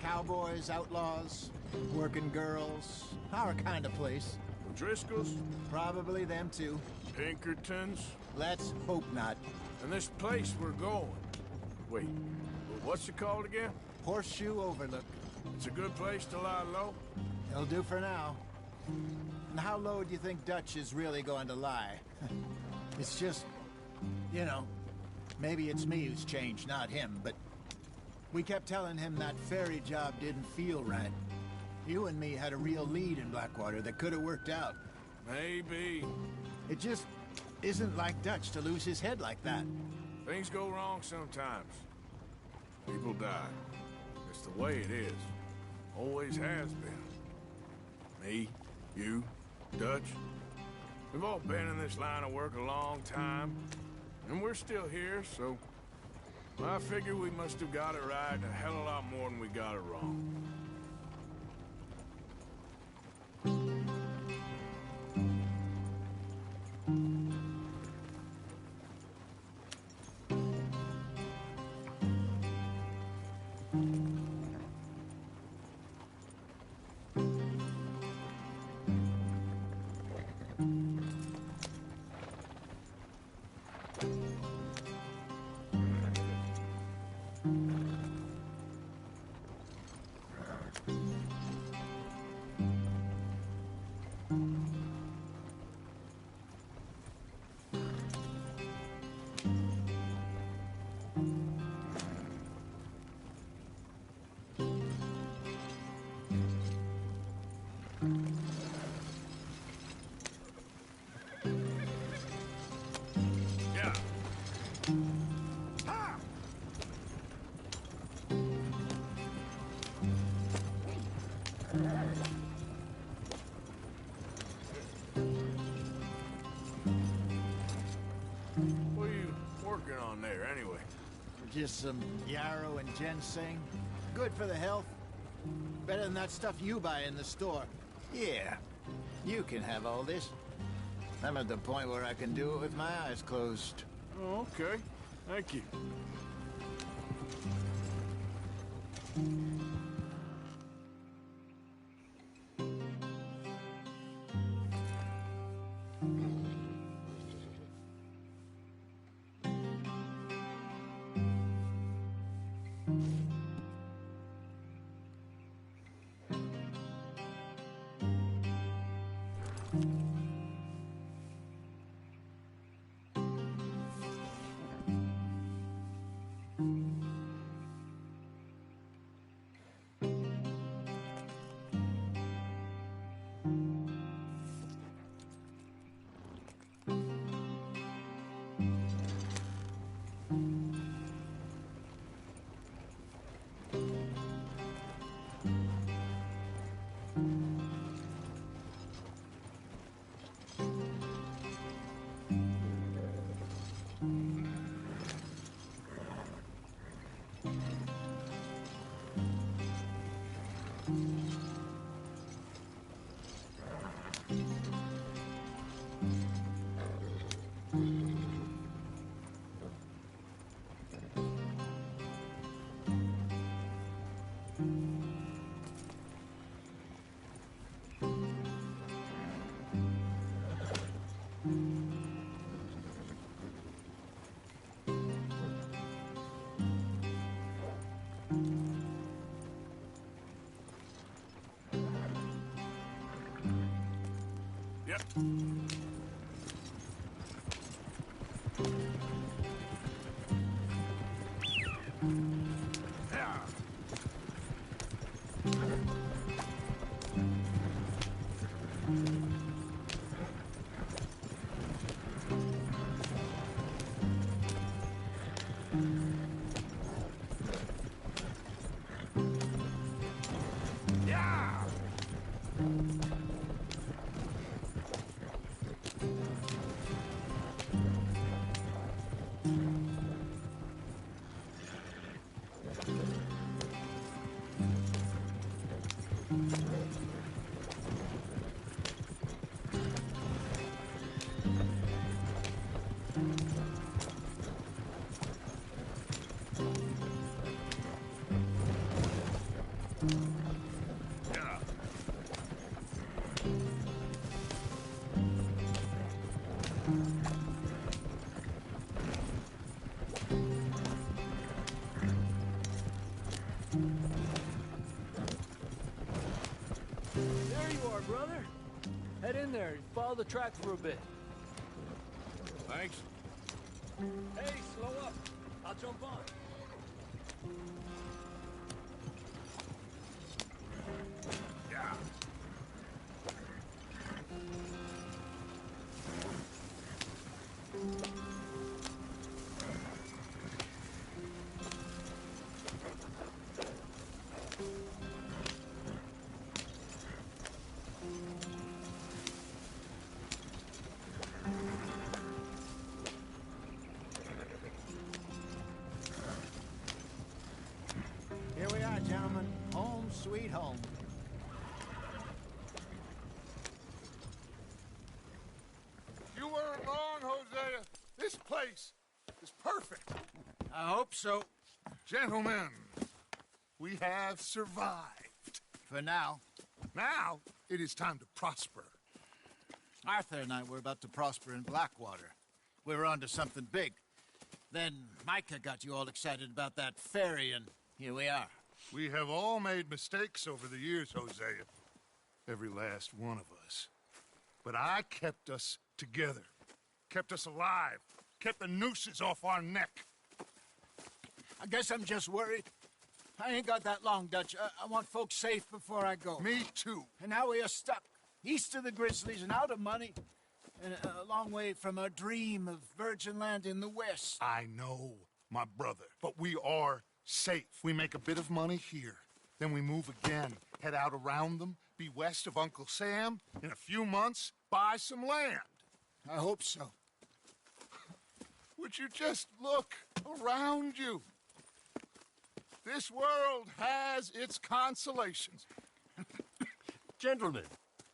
Cowboys, outlaws, working girls, our kind of place. Driscoll's? Probably them too. Pinkertons? Let's hope not. And this place we're going. Wait, what's it called again? Horseshoe Overlook. It's a good place to lie low? It'll do for now. And how low do you think Dutch is really going to lie? It's just, you know, maybe it's me who's changed, not him, but we kept telling him that ferry job didn't feel right. You and me had a real lead in Blackwater that could have worked out. Maybe. It just isn't like Dutch to lose his head like that. Things go wrong sometimes. People die. It's the way it is. Always has been. Me, you, Dutch. We've all been in this line of work a long time. And we're still here, so I figure we must have got it right a hell of a lot more than we got it wrong. What are you working on there, anyway? Just some yarrow and ginseng. Good for the health. Better than that stuff you buy in the store. Yeah, you can have all this. I'm at the point where I can do it with my eyes closed. Oh, okay. Thank you. Yep. There you are, brother. Head in there and follow the tracks for a bit. Thanks. Hey, slow up. I'll jump on. Yeah. Here we are, gentlemen. Home sweet home. You weren't wrong, Hosea. This place is perfect. I hope so. Gentlemen, we have survived. For now. Now, it is time to prosper. Arthur and I were about to prosper in Blackwater. We were onto something big. Then Micah got you all excited about that ferry, and here we are. We have all made mistakes over the years, Hosea. Every last one of us. But I kept us together. Kept us alive. Kept the nooses off our neck. I guess I'm just worried. I ain't got that long, Dutch. I want folks safe before I go. Me too. And now we are stuck. East of the Grizzlies and out of money. And a long way from our dream of virgin land in the west. I know, my brother. But we are safe. We make a bit of money here. Then we move again. Head out around them. Be west of Uncle Sam. In a few months, buy some land. I hope so. Would you just look around you? This world has its consolations. Gentlemen,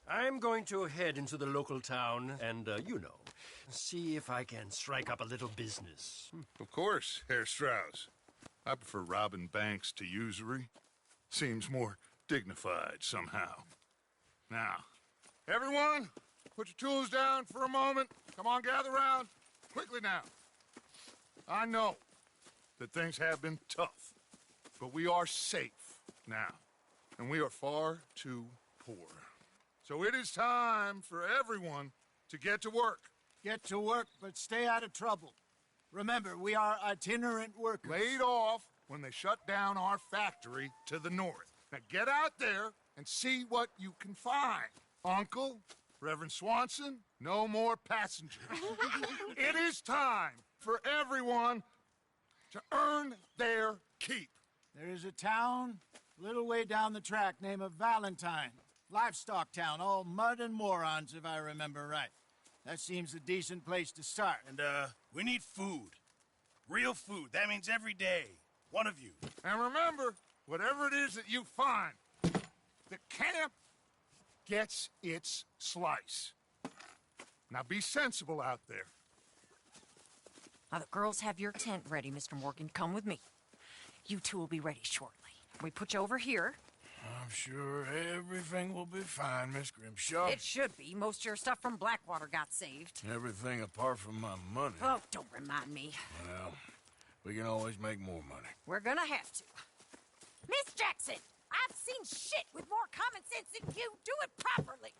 I'm going to head into the local town and, see if I can strike up a little business. Of course, Herr Strauss. I prefer robbing banks to usury. Seems more dignified somehow. Now, everyone, put your tools down for a moment. Come on, gather round. Quickly now. I know that things have been tough, but we are safe now, and we are far too poor. So it is time for everyone to get to work. Get to work, but stay out of trouble. Remember, we are itinerant workers. Laid off when they shut down our factory to the north. Now get out there and see what you can find. Uncle, Reverend Swanson, no more passengers. It is time for everyone to earn their keep. There is a town a little way down the track named Valentine. Livestock town, all mud and morons, if I remember right. That seems a decent place to start. And, we need food. Real food. That means every day. One of you. And remember, whatever it is that you find, the camp gets its slice. Now be sensible out there. Now, the girls have your tent ready, Mr. Morgan. Come with me. You two will be ready shortly. We put you over here. I'm sure everything will be fine, Miss Grimshaw. It should be. Most of your stuff from Blackwater got saved. Everything apart from my money. Oh, don't remind me. Well, we can always make more money. We're gonna have to. Miss Jackson, I've seen shit with more common sense than you. Do it properly.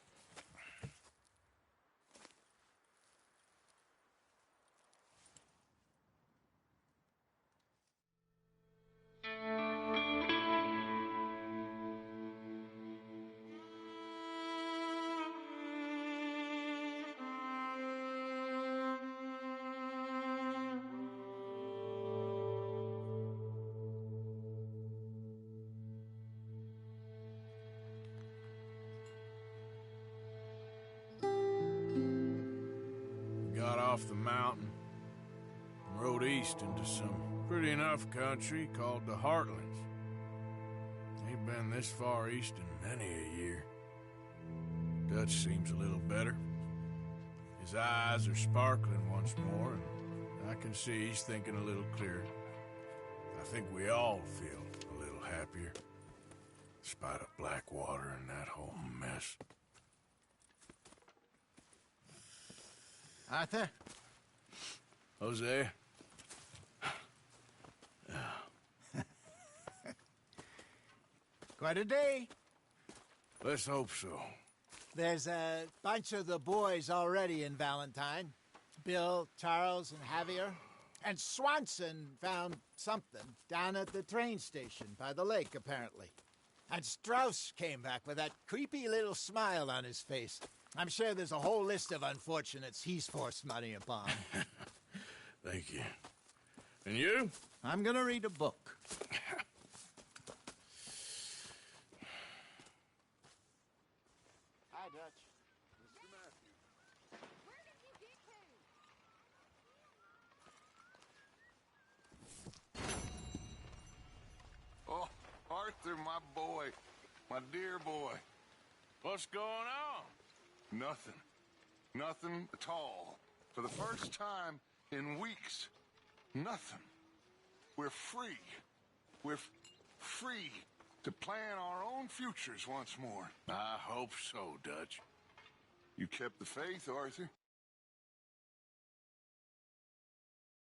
off the mountain and rode east into some pretty enough country called the Heartlands. Ain't been this far east in many a year. Dutch seems a little better. His eyes are sparkling once more, and I can see he's thinking a little clearer. I think we all feel a little happier, in spite of Blackwater and that whole mess. Arthur? Jose? Quite a day. Let's hope so. There's a bunch of the boys already in Valentine. Bill, Charles, and Javier. And Swanson found something down at the train station by the lake, apparently. And Strauss came back with that creepy little smile on his face. I'm sure there's a whole list of unfortunates he's forced money upon. Thank you. And you? I'm gonna read a book. Hi, Dutch. Mr. Matthews. Where did you get to? Oh, Arthur, my boy. My dear boy. What's going on? Nothing. Nothing at all. For the first time in weeks. Nothing. We're free. We're free to plan our own futures once more. I hope so, Dutch. You kept the faith, Arthur.